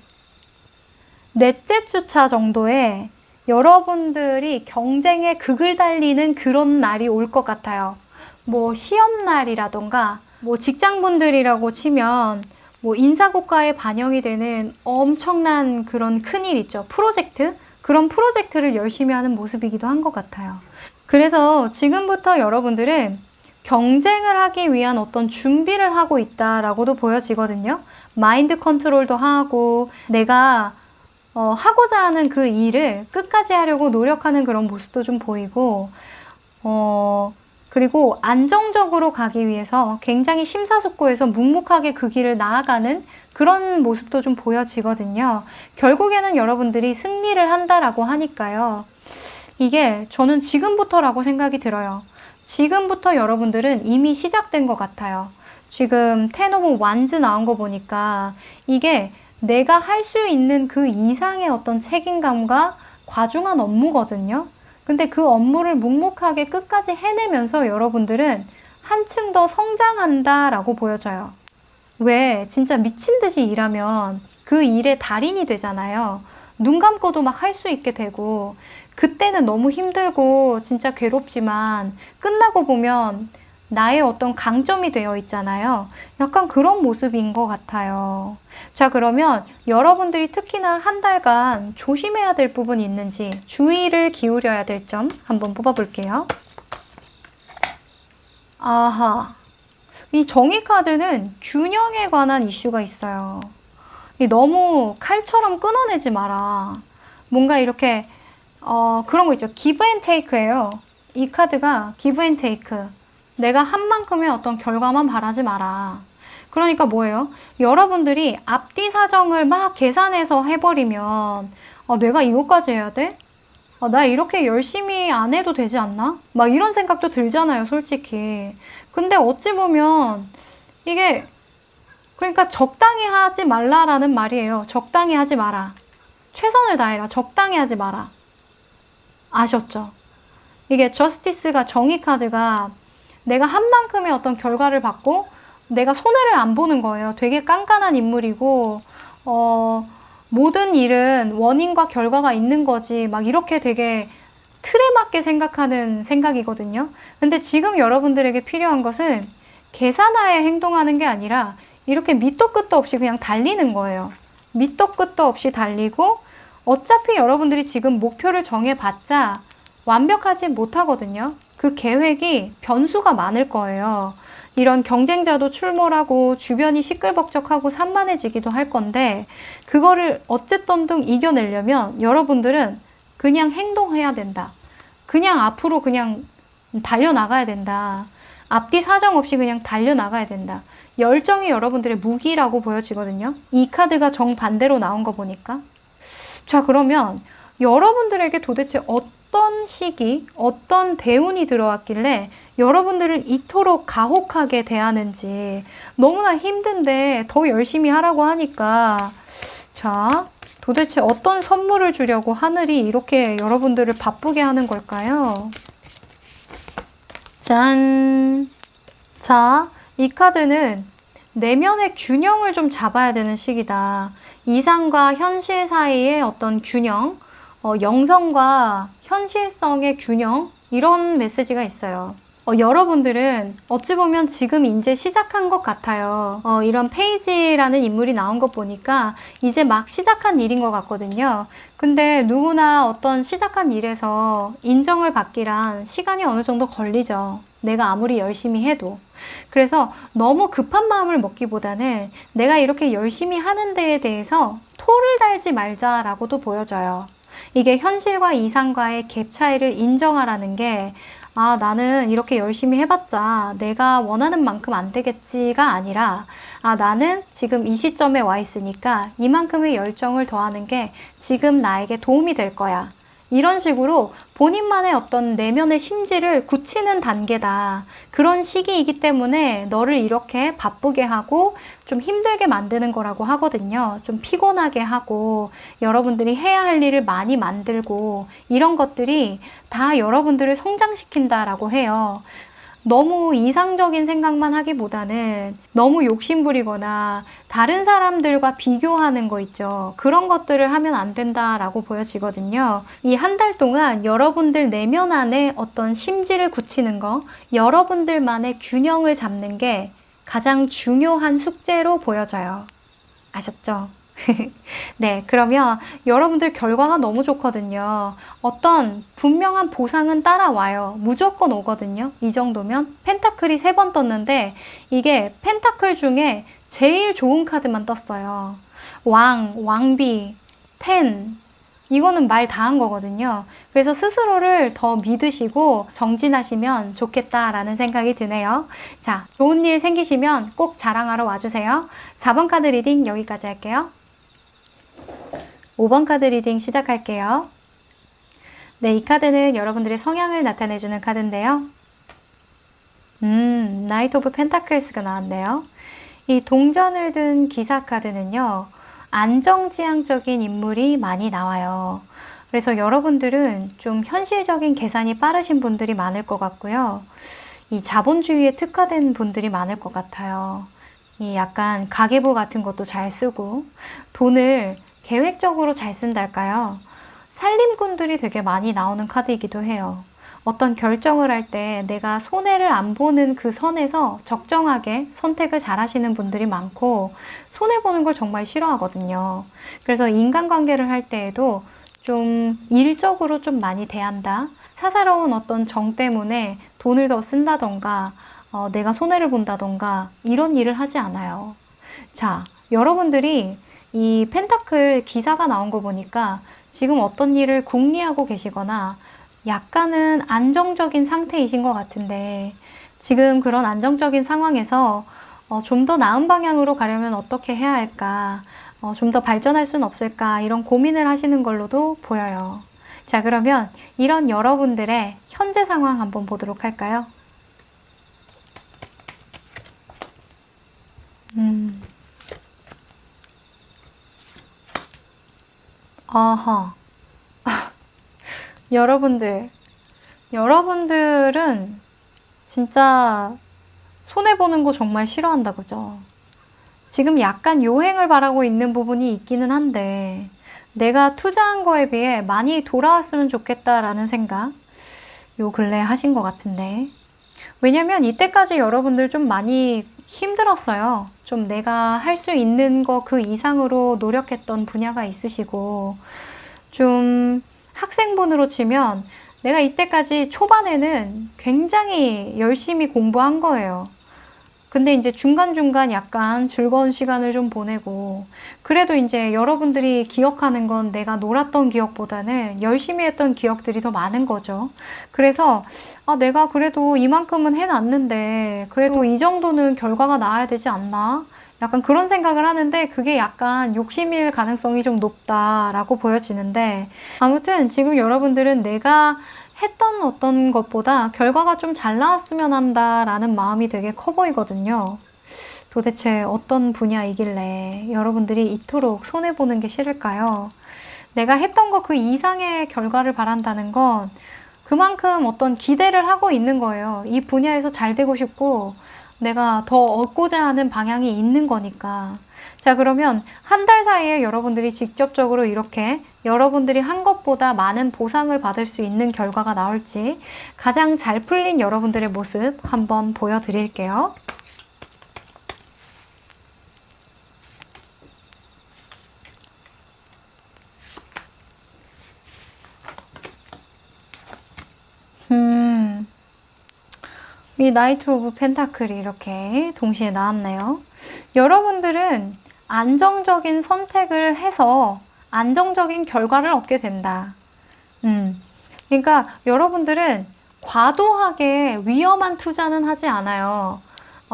넷째 주차 정도에 여러분들이 경쟁의 극을 달리는 그런 날이 올 것 같아요. 뭐 시험날이라던가 뭐 직장분들이라고 치면 뭐 인사고과에 반영이 되는 엄청난 그런 큰일 있죠. 프로젝트? 그런 프로젝트를 열심히 하는 모습이기도 한 것 같아요. 그래서 지금부터 여러분들은 경쟁을 하기 위한 어떤 준비를 하고 있다라고도 보여지거든요. 마인드 컨트롤도 하고 내가 하고자 하는 그 일을 끝까지 하려고 노력하는 그런 모습도 좀 보이고 그리고 안정적으로 가기 위해서 굉장히 심사숙고해서 묵묵하게 그 길을 나아가는 그런 모습도 좀 보여지거든요. 결국에는 여러분들이 승리를 한다라고 하니까요. 이게 저는 지금부터라고 생각이 들어요. 지금부터 여러분들은 이미 시작된 것 같아요. 지금 텐 오브 완즈 나온 거 보니까 이게 내가 할 수 있는 그 이상의 어떤 책임감과 과중한 업무거든요. 근데 그 업무를 묵묵하게 끝까지 해내면서 여러분들은 한층 더 성장한다라고 보여져요. 왜 진짜 미친 듯이 일하면 그 일의 달인이 되잖아요. 눈 감고도 막 할 수 있게 되고, 그때는 너무 힘들고 진짜 괴롭지만 끝나고 보면 나의 어떤 강점이 되어 있잖아요. 약간 그런 모습인 것 같아요. 자, 그러면 여러분들이 특히나 한 달간 조심해야 될 부분이 있는지, 주의를 기울여야 될 점 한번 뽑아볼게요. 아하. 이 정의 카드는 균형에 관한 이슈가 있어요. 너무 칼처럼 끊어내지 마라. 뭔가 이렇게 그런 거 있죠. give and take예요. 이 카드가 give and take. 내가 한 만큼의 어떤 결과만 바라지 마라. 그러니까 뭐예요? 여러분들이 앞뒤 사정을 막 계산해서 해버리면 내가 이것까지 해야 돼? 나 이렇게 열심히 안 해도 되지 않나? 막 이런 생각도 들잖아요, 솔직히. 근데 어찌 보면 이게 그러니까 적당히 하지 말라라는 말이에요. 적당히 하지 마라. 최선을 다해라. 적당히 하지 마라. 아셨죠? 이게 저스티스가 정의 카드가 내가 한 만큼의 어떤 결과를 받고 내가 손해를 안 보는 거예요. 되게 깐깐한 인물이고 모든 일은 원인과 결과가 있는 거지 막 이렇게 되게 틀에 맞게 생각하는 생각이거든요. 근데 지금 여러분들에게 필요한 것은 계산하에 행동하는 게 아니라 이렇게 밑도 끝도 없이 그냥 달리는 거예요. 밑도 끝도 없이 달리고 어차피 여러분들이 지금 목표를 정해봤자 완벽하지 못하거든요. 그 계획이 변수가 많을 거예요. 이런 경쟁자도 출몰하고 주변이 시끌벅적하고 산만해지기도 할 건데 그거를 어쨌든 이겨내려면 여러분들은 그냥 행동해야 된다. 그냥 앞으로 그냥 달려나가야 된다. 앞뒤 사정 없이 그냥 달려나가야 된다. 열정이 여러분들의 무기라고 보여지거든요. 이 카드가 정반대로 나온 거 보니까. 자, 그러면 여러분들에게 도대체 어떤 시기, 어떤 대운이 들어왔길래 여러분들을 이토록 가혹하게 대하는지 너무나 힘든데 더 열심히 하라고 하니까 자, 도대체 어떤 선물을 주려고 하늘이 이렇게 여러분들을 바쁘게 하는 걸까요? 짠! 자, 이 카드는 내면의 균형을 좀 잡아야 되는 시기다. 이상과 현실 사이의 어떤 균형, 영성과 현실성의 균형, 이런 메시지가 있어요. 여러분들은 어찌 보면 지금 이제 시작한 것 같아요. 이런 페이지라는 인물이 나온 것 보니까 이제 막 시작한 일인 것 같거든요. 근데 누구나 어떤 시작한 일에서 인정을 받기란 시간이 어느 정도 걸리죠. 내가 아무리 열심히 해도. 그래서 너무 급한 마음을 먹기보다는 내가 이렇게 열심히 하는 데에 대해서 토를 달지 말자라고도 보여져요. 이게 현실과 이상과의 갭 차이를 인정하라는 게 나는 이렇게 열심히 해봤자 내가 원하는 만큼 안 되겠지가 아니라 나는 지금 이 시점에 와 있으니까 이만큼의 열정을 더하는 게 지금 나에게 도움이 될 거야. 이런 식으로 본인만의 어떤 내면의 심지를 굳히는 단계다. 그런 시기이기 때문에 너를 이렇게 바쁘게 하고 좀 힘들게 만드는 거라고 하거든요. 좀 피곤하게 하고 여러분들이 해야 할 일을 많이 만들고 이런 것들이 다 여러분들을 성장시킨다라고 해요. 너무 이상적인 생각만 하기보다는 너무 욕심부리거나 다른 사람들과 비교하는 거 있죠. 그런 것들을 하면 안 된다라고 보여지거든요. 이 한 달 동안 여러분들 내면 안에 어떤 심지를 굳히는 거, 여러분들만의 균형을 잡는 게 가장 중요한 숙제로 보여져요. 아셨죠? 네, 그러면 여러분들 결과가 너무 좋거든요. 어떤 분명한 보상은 따라와요. 무조건 오거든요. 이 정도면 펜타클이 3번 떴는데 이게 펜타클 중에 제일 좋은 카드만 떴어요. 왕비, 이거는 말 다 한 거거든요. 그래서 스스로를 더 믿으시고 정진하시면 좋겠다라는 생각이 드네요. 자, 좋은 일 생기시면 꼭 자랑하러 와주세요. 4번 카드 리딩 여기까지 할게요. 5번 카드 리딩 시작할게요. 네, 이 카드는 여러분들의 성향을 나타내주는 카드인데요. 나이트 오브 펜타클스가 나왔네요. 이 동전을 든 기사 카드는요. 안정지향적인 인물이 많이 나와요. 그래서 여러분들은 좀 현실적인 계산이 빠르신 분들이 많을 것 같고요. 이 자본주의에 특화된 분들이 많을 것 같아요. 이 약간 가계부 같은 것도 잘 쓰고 돈을 계획적으로 잘 쓴달까요? 살림꾼들이 되게 많이 나오는 카드이기도 해요. 어떤 결정을 할 때 내가 손해를 안 보는 그 선에서 적정하게 선택을 잘 하시는 분들이 많고 손해보는 걸 정말 싫어하거든요. 그래서 인간관계를 할 때에도 좀 일적으로 좀 많이 대한다. 사사로운 어떤 정 때문에 돈을 더 쓴다던가 내가 손해를 본다던가 이런 일을 하지 않아요. 자, 여러분들이 이 펜타클 기사가 나온 거 보니까 지금 어떤 일을 궁리하고 계시거나 약간은 안정적인 상태이신 것 같은데 지금 그런 안정적인 상황에서 좀 더 나은 방향으로 가려면 어떻게 해야 할까? 좀 더 발전할 수는 없을까? 이런 고민을 하시는 걸로도 보여요. 자, 그러면 이런 여러분들의 현재 상황 한번 보도록 할까요? 아하. 여러분들은 진짜 손해보는 거 정말 싫어한다, 그죠? 지금 약간 요행을 바라고 있는 부분이 있기는 한데, 내가 투자한 거에 비해 많이 돌아왔으면 좋겠다라는 생각, 요 근래 하신 것 같은데. 왜냐면 이때까지 여러분들 좀 많이 힘들었어요. 좀 내가 할 수 있는 거 그 이상으로 노력했던 분야가 있으시고, 좀 학생분으로 치면 내가 이때까지 초반에는 굉장히 열심히 공부한 거예요. 근데 이제 중간중간 약간 즐거운 시간을 좀 보내고, 그래도 이제 여러분들이 기억하는 건 내가 놀았던 기억보다는 열심히 했던 기억들이 더 많은 거죠. 그래서 내가 그래도 이만큼은 해놨는데 그래도 이 정도는 결과가 나와야 되지 않나? 약간 그런 생각을 하는데 그게 약간 욕심일 가능성이 좀 높다라고 보여지는데, 아무튼 지금 여러분들은 내가 했던 어떤 것보다 결과가 좀 잘 나왔으면 한다라는 마음이 되게 커 보이거든요. 도대체 어떤 분야이길래 여러분들이 이토록 손해보는 게 싫을까요? 내가 했던 거 그 이상의 결과를 바란다는 건 그만큼 어떤 기대를 하고 있는 거예요. 이 분야에서 잘 되고 싶고 내가 더 얻고자 하는 방향이 있는 거니까. 자, 그러면 한 달 사이에 여러분들이 직접적으로 이렇게 여러분들이 한 것보다 많은 보상을 받을 수 있는 결과가 나올지 가장 잘 풀린 여러분들의 모습 한번 보여드릴게요. 이 나이트 오브 펜타클이 이렇게 동시에 나왔네요. 여러분들은 안정적인 선택을 해서 안정적인 결과를 얻게 된다. 그러니까 여러분들은 과도하게 위험한 투자는 하지 않아요.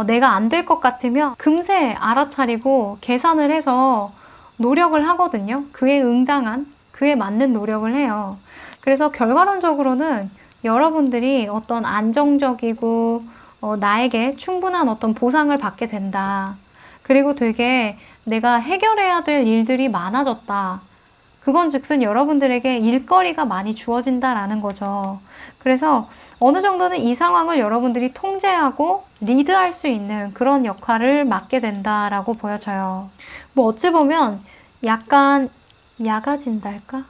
내가 안 될 것 같으면 금세 알아차리고 계산을 해서 노력을 하거든요. 그에 응당한, 그에 맞는 노력을 해요. 그래서 결과론적으로는 여러분들이 어떤 안정적이고 나에게 충분한 어떤 보상을 받게 된다. 그리고 되게 내가 해결해야 될 일들이 많아졌다. 그건 즉슨 여러분들에게 일거리가 많이 주어진다라는 거죠. 그래서 어느 정도는 이 상황을 여러분들이 통제하고 리드할 수 있는 그런 역할을 맡게 된다라고 보여져요. 뭐 어찌 보면 약간 야가진달까?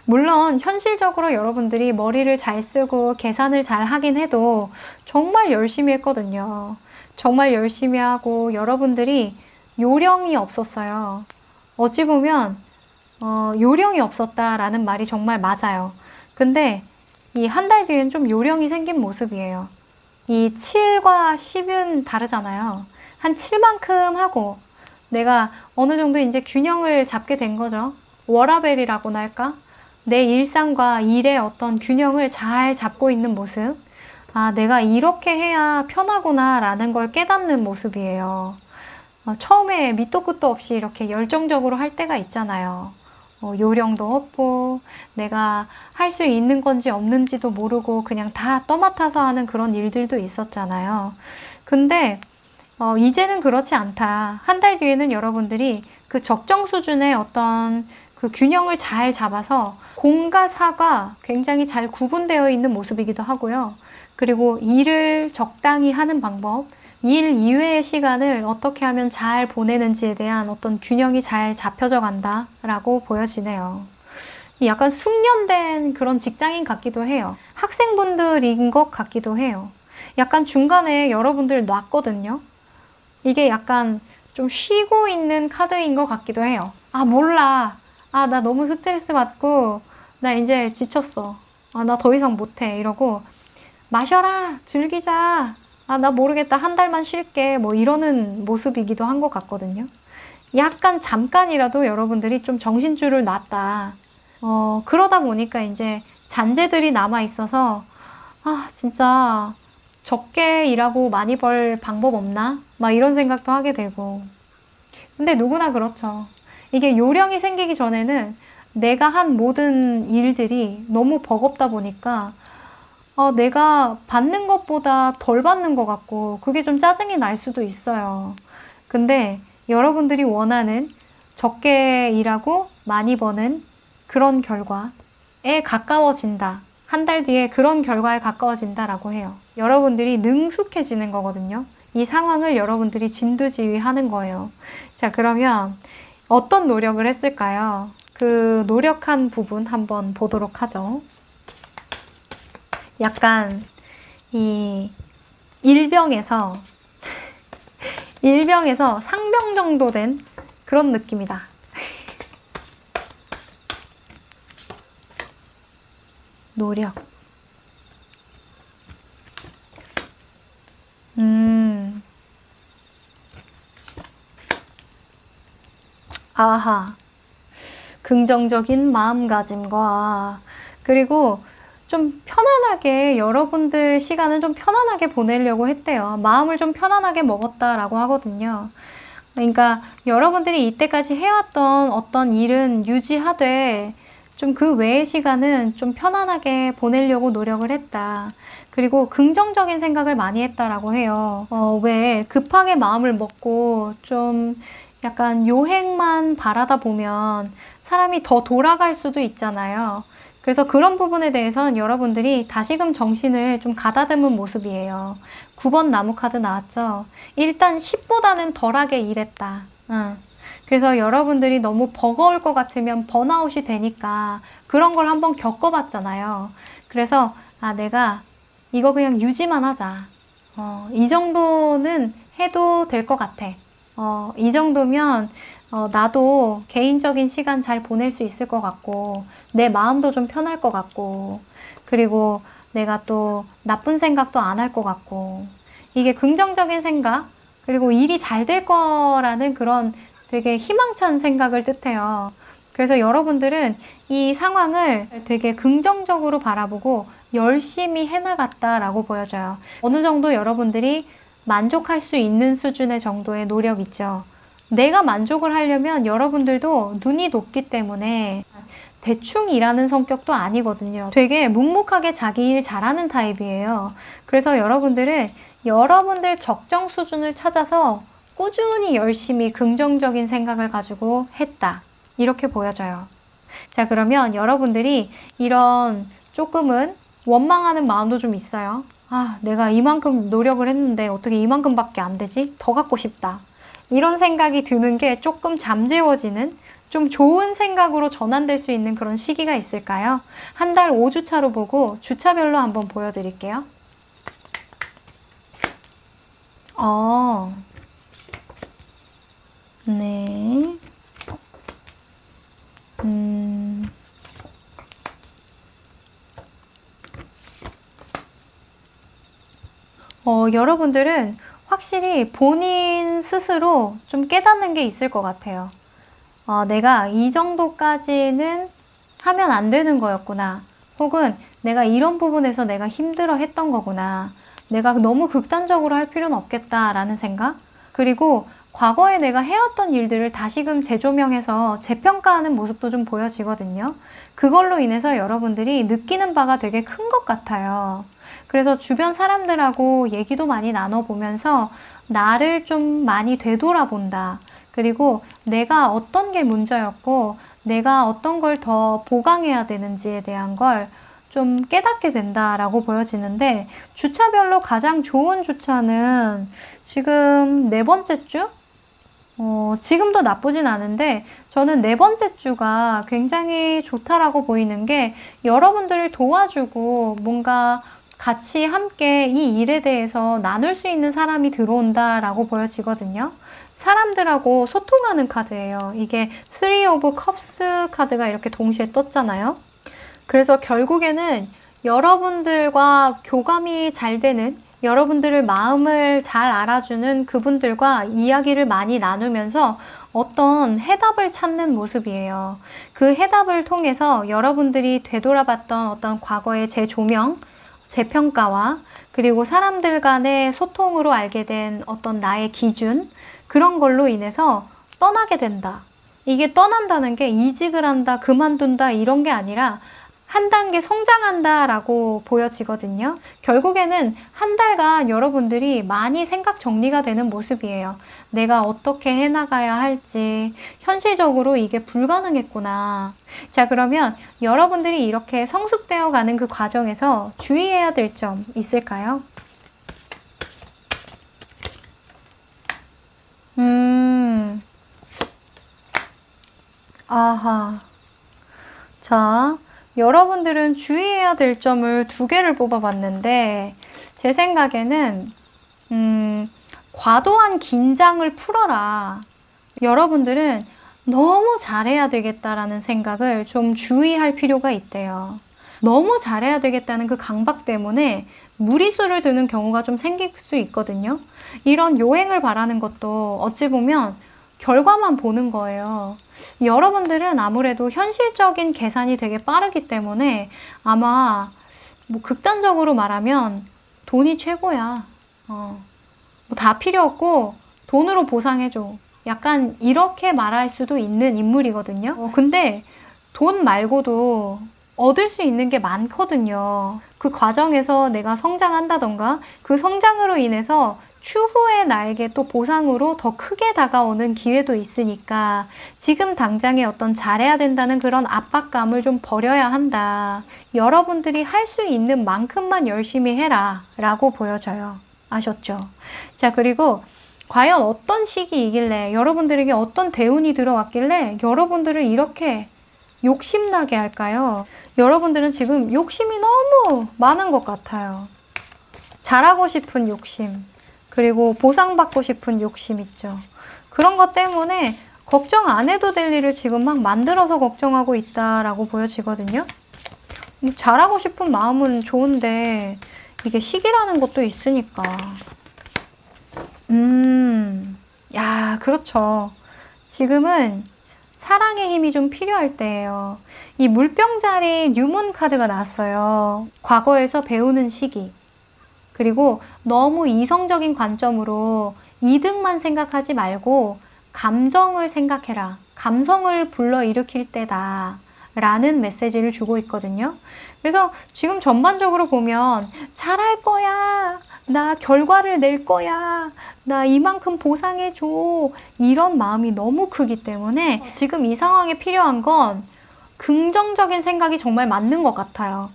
물론 현실적으로 여러분들이 머리를 잘 쓰고 계산을 잘 하긴 해도 정말 열심히 했거든요. 정말 열심히 하고 여러분들이 요령이 없었어요. 어찌 보면 요령이 없었다라는 말이 정말 맞아요. 근데 이 한 달 뒤엔 좀 요령이 생긴 모습이에요. 이 7과 10은 다르잖아요. 한 7만큼 하고 내가 어느 정도 이제 균형을 잡게 된 거죠. 워라밸이라고나 할까? 내 일상과 일의 어떤 균형을 잘 잡고 있는 모습. 아, 내가 이렇게 해야 편하구나 라는 걸 깨닫는 모습이에요. 처음에 밑도 끝도 없이 이렇게 열정적으로 할 때가 있잖아요. 요령도 없고 내가 할 수 있는 건지 없는지도 모르고 그냥 다 떠맡아서 하는 그런 일들도 있었잖아요. 근데 이제는 그렇지 않다. 한 달 뒤에는 여러분들이 그 적정 수준의 어떤 그 균형을 잘 잡아서 공과 사가 굉장히 잘 구분되어 있는 모습이기도 하고요. 그리고 일을 적당히 하는 방법, 일 이외의 시간을 어떻게 하면 잘 보내는지에 대한 어떤 균형이 잘 잡혀져 간다라고 보여지네요. 약간 숙련된 그런 직장인 같기도 해요. 학생분들인 것 같기도 해요. 약간 중간에 여러분들 놨거든요. 이게 약간 좀 쉬고 있는 카드인 것 같기도 해요. 아, 몰라. 아, 나 너무 스트레스 받고, 나 이제 지쳤어. 아, 나 더 이상 못해. 이러고, 마셔라. 즐기자. 아, 나 모르겠다. 한 달만 쉴게. 뭐 이러는 모습이기도 한 것 같거든요. 약간 잠깐이라도 여러분들이 좀 정신줄을 놨다. 그러다 보니까 이제 잔재들이 남아 있어서, 아, 진짜 적게 일하고 많이 벌 방법 없나? 막 이런 생각도 하게 되고. 근데 누구나 그렇죠. 이게 요령이 생기기 전에는 내가 한 모든 일들이 너무 버겁다 보니까 내가 받는 것보다 덜 받는 것 같고 그게 좀 짜증이 날 수도 있어요. 근데 여러분들이 원하는 적게 일하고 많이 버는 그런 결과에 가까워진다. 한 달 뒤에 그런 결과에 가까워진다라고 해요. 여러분들이 능숙해지는 거거든요. 이 상황을 여러분들이 진두지휘하는 거예요. 자, 그러면 어떤 노력을 했을까요? 그 노력한 부분 한번 보도록 하죠. 약간 이 일병에서 상병 정도 된 그런 느낌이다. 노력. 아하. 긍정적인 마음가짐과 그리고 좀 편안하게 여러분들 시간을 좀 편안하게 보내려고 했대요. 마음을 좀 편안하게 먹었다라고 하거든요. 그러니까 여러분들이 이때까지 해왔던 어떤 일은 유지하되 좀 그 외의 시간은 좀 편안하게 보내려고 노력을 했다. 그리고 긍정적인 생각을 많이 했다라고 해요. 왜 급하게 마음을 먹고 좀 약간 요행만 바라다 보면 사람이 더 돌아갈 수도 있잖아요. 그래서 그런 부분에 대해서는 여러분들이 다시금 정신을 좀 가다듬은 모습이에요. 9번 나무 카드 나왔죠? 일단 10보다는 덜하게 일했다. 그래서 여러분들이 너무 버거울 것 같으면 번아웃이 되니까 그런 걸 한번 겪어봤잖아요. 그래서 내가 이거 그냥 유지만 하자. 이 정도는 해도 될 것 같아. 이 정도면 나도 개인적인 시간 잘 보낼 수 있을 것 같고 내 마음도 좀 편할 것 같고 그리고 내가 또 나쁜 생각도 안 할 것 같고 이게 긍정적인 생각 그리고 일이 잘 될 거라는 그런 되게 희망찬 생각을 뜻해요. 그래서 여러분들은 이 상황을 되게 긍정적으로 바라보고 열심히 해나갔다라고 보여져요. 어느 정도 여러분들이 만족할 수 있는 수준의 정도의 노력 있죠. 내가 만족을 하려면 여러분들도 눈이 높기 때문에 대충 일하는 성격도 아니거든요. 되게 묵묵하게 자기 일 잘하는 타입이에요. 그래서 여러분들은 여러분들 적정 수준을 찾아서 꾸준히 열심히 긍정적인 생각을 가지고 했다. 이렇게 보여져요. 자, 그러면 여러분들이 이런 조금은 원망하는 마음도 좀 있어요. 아, 내가 이만큼 노력을 했는데 어떻게 이만큼밖에 안 되지? 더 갖고 싶다. 이런 생각이 드는 게 조금 잠재워지는 좀 좋은 생각으로 전환될 수 있는 그런 시기가 있을까요? 한 달 5주차로 보고 주차별로 한번 보여드릴게요. 네. 여러분들은 확실히 본인 스스로 좀 깨닫는 게 있을 것 같아요. 내가 이 정도까지는 하면 안 되는 거였구나. 혹은 내가 이런 부분에서 내가 힘들어 했던 거구나. 내가 너무 극단적으로 할 필요는 없겠다라는 생각. 그리고 과거에 내가 해왔던 일들을 다시금 재조명해서 재평가하는 모습도 좀 보여지거든요. 그걸로 인해서 여러분들이 느끼는 바가 되게 큰 것 같아요. 그래서 주변 사람들하고 얘기도 많이 나눠보면서 나를 좀 많이 되돌아본다. 그리고 내가 어떤 게 문제였고 내가 어떤 걸 더 보강해야 되는지에 대한 걸 좀 깨닫게 된다라고 보여지는데, 주차별로 가장 좋은 주차는 지금 네 번째 주? 지금도 나쁘진 않은데 저는 네 번째 주가 굉장히 좋다라고 보이는 게, 여러분들을 도와주고 뭔가 같이 함께 이 일에 대해서 나눌 수 있는 사람이 들어온다라고 보여지거든요. 사람들하고 소통하는 카드예요. 이게 Three of Cups 카드가 이렇게 동시에 떴잖아요. 그래서 결국에는 여러분들과 교감이 잘 되는, 여러분들을 마음을 잘 알아주는 그분들과 이야기를 많이 나누면서 어떤 해답을 찾는 모습이에요. 그 해답을 통해서 여러분들이 되돌아봤던 어떤 과거의 재조명, 재평가와 그리고 사람들 간의 소통으로 알게 된 어떤 나의 기준, 그런 걸로 인해서 떠나게 된다. 이게 떠난다는 게 이직을 한다, 그만둔다 이런 게 아니라 한 단계 성장한다라고 보여지거든요. 결국에는 한 달간 여러분들이 많이 생각 정리가 되는 모습이에요. 내가 어떻게 해나가야 할지, 현실적으로 이게 불가능했구나. 자, 그러면 여러분들이 이렇게 성숙되어 가는 그 과정에서 주의해야 될 점 있을까요? 아하. 자, 여러분들은 주의해야 될 점을 두 개를 뽑아봤는데, 제 생각에는 과도한 긴장을 풀어라. 여러분들은 너무 잘해야 되겠다라는 생각을 좀 주의할 필요가 있대요. 너무 잘해야 되겠다는 그 강박 때문에 무리수를 두는 경우가 좀 생길 수 있거든요. 이런 요행을 바라는 것도 어찌 보면 결과만 보는 거예요. 여러분들은 아무래도 현실적인 계산이 되게 빠르기 때문에 아마 뭐 극단적으로 말하면 돈이 최고야. 뭐 다 필요 없고 돈으로 보상해줘. 약간 이렇게 말할 수도 있는 인물이거든요. 근데 돈 말고도 얻을 수 있는 게 많거든요. 그 과정에서 내가 성장한다던가 그 성장으로 인해서 추후에 나에게 또 보상으로 더 크게 다가오는 기회도 있으니까 지금 당장에 어떤 잘해야 된다는 그런 압박감을 좀 버려야 한다. 여러분들이 할 수 있는 만큼만 열심히 해라 라고 보여져요. 아셨죠? 자, 그리고 과연 어떤 시기이길래, 여러분들에게 어떤 대운이 들어왔길래 여러분들을 이렇게 욕심나게 할까요? 여러분들은 지금 욕심이 너무 많은 것 같아요. 잘하고 싶은 욕심, 그리고 보상받고 싶은 욕심 있죠. 그런 것 때문에 걱정 안 해도 될 일을 지금 막 만들어서 걱정하고 있다라고 보여지거든요. 잘하고 싶은 마음은 좋은데 이게 시기라는 것도 있으니까. 야, 그렇죠. 지금은 사랑의 힘이 좀 필요할 때예요. 이 물병자리 뉴문 카드가 나왔어요. 과거에서 배우는 시기. 그리고 너무 이성적인 관점으로 이득만 생각하지 말고 감정을 생각해라. 감성을 불러일으킬 때다. 라는 메시지를 주고 있거든요. 그래서 지금 전반적으로 보면 잘할 거야. 나 결과를 낼 거야. 나 이만큼 보상해줘. 이런 마음이 너무 크기 때문에 지금 이 상황에 필요한 건 긍정적인 생각이 정말 맞는 것 같아요.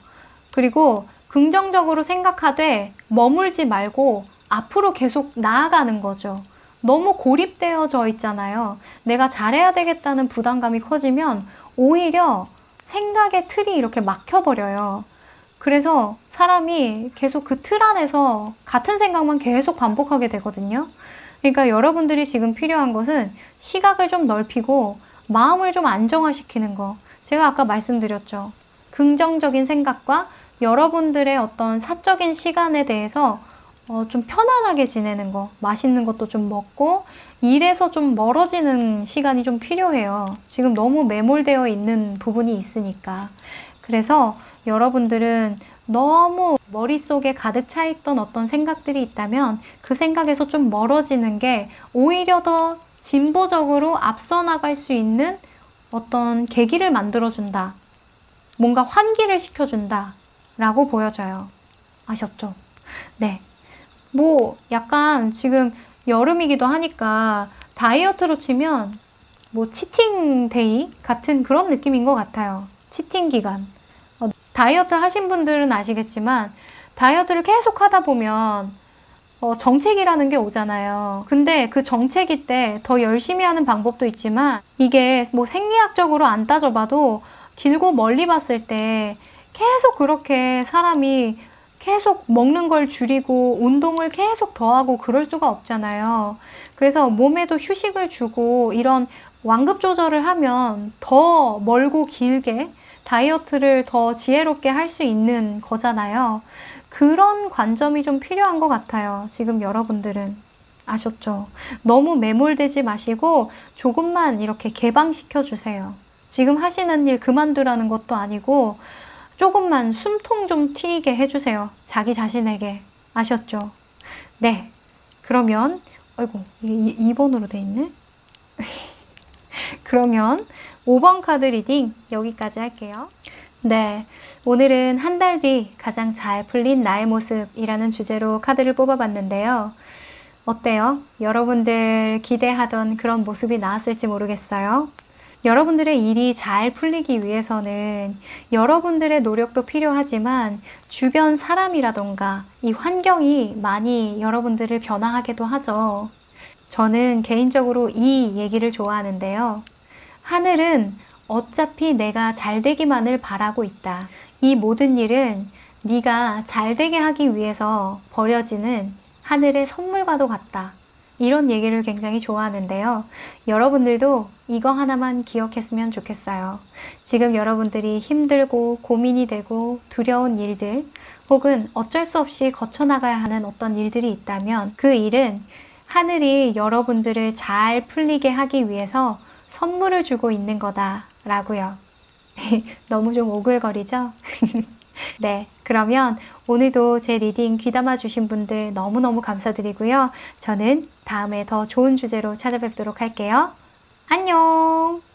그리고 긍정적으로 생각하되 머물지 말고 앞으로 계속 나아가는 거죠. 너무 고립되어져 있잖아요. 내가 잘해야 되겠다는 부담감이 커지면 오히려 생각의 틀이 이렇게 막혀버려요. 그래서 사람이 계속 그 틀 안에서 같은 생각만 계속 반복하게 되거든요. 그러니까 여러분들이 지금 필요한 것은 시각을 좀 넓히고 마음을 좀 안정화시키는 거. 제가 아까 말씀드렸죠. 긍정적인 생각과 여러분들의 어떤 사적인 시간에 대해서 좀 편안하게 지내는 거, 맛있는 것도 좀 먹고 일에서 좀 멀어지는 시간이 좀 필요해요. 지금 너무 매몰되어 있는 부분이 있으니까. 그래서 여러분들은 너무 머릿속에 가득 차 있던 어떤 생각들이 있다면 그 생각에서 좀 멀어지는 게 오히려 더 진보적으로 앞서 나갈 수 있는 어떤 계기를 만들어준다. 뭔가 환기를 시켜준다. 라고 보여져요. 아셨죠? 네. 뭐 약간 지금 여름이기도 하니까 다이어트로 치면 뭐 치팅 데이 같은 그런 느낌인 것 같아요. 치팅 기간. 다이어트 하신 분들은 아시겠지만 다이어트를 계속 하다 보면 정체기라는 게 오잖아요. 근데 그 정체기 때 더 열심히 하는 방법도 있지만 이게 뭐 생리학적으로 안 따져봐도 길고 멀리 봤을 때 계속 그렇게 사람이 계속 먹는 걸 줄이고 운동을 계속 더 하고 그럴 수가 없잖아요. 그래서 몸에도 휴식을 주고 이런 완급 조절을 하면 더 멀고 길게 다이어트를 더 지혜롭게 할 수 있는 거잖아요. 그런 관점이 좀 필요한 것 같아요. 지금 여러분들은. 아셨죠? 너무 매몰되지 마시고 조금만 이렇게 개방시켜 주세요. 지금 하시는 일 그만두라는 것도 아니고 조금만 숨통 좀 트이게 해주세요. 자기 자신에게. 아셨죠? 네. 그러면 아이고 이게 2번으로 돼 있네. 그러면 5번 카드 리딩 여기까지 할게요. 네, 오늘은 한 달 뒤 가장 잘 풀린 나의 모습이라는 주제로 카드를 뽑아봤는데요. 어때요? 여러분들 기대하던 그런 모습이 나왔을지 모르겠어요. 여러분들의 일이 잘 풀리기 위해서는 여러분들의 노력도 필요하지만 주변 사람이라던가 이 환경이 많이 여러분들을 변화하기도 하죠. 저는 개인적으로 이 얘기를 좋아하는데요. 하늘은 어차피 내가 잘 되기만을 바라고 있다. 이 모든 일은 네가 잘 되게 하기 위해서 버려지는 하늘의 선물과도 같다. 이런 얘기를 굉장히 좋아하는데요. 여러분들도 이거 하나만 기억했으면 좋겠어요. 지금 여러분들이 힘들고 고민이 되고 두려운 일들 혹은 어쩔 수 없이 거쳐나가야 하는 어떤 일들이 있다면 그 일은 하늘이 여러분들을 잘 풀리게 하기 위해서 선물을 주고 있는 거다라고요. 너무 좀 오글거리죠? 네, 그러면 오늘도 제 리딩 귀담아 주신 분들 너무너무 감사드리고요. 저는 다음에 더 좋은 주제로 찾아뵙도록 할게요. 안녕!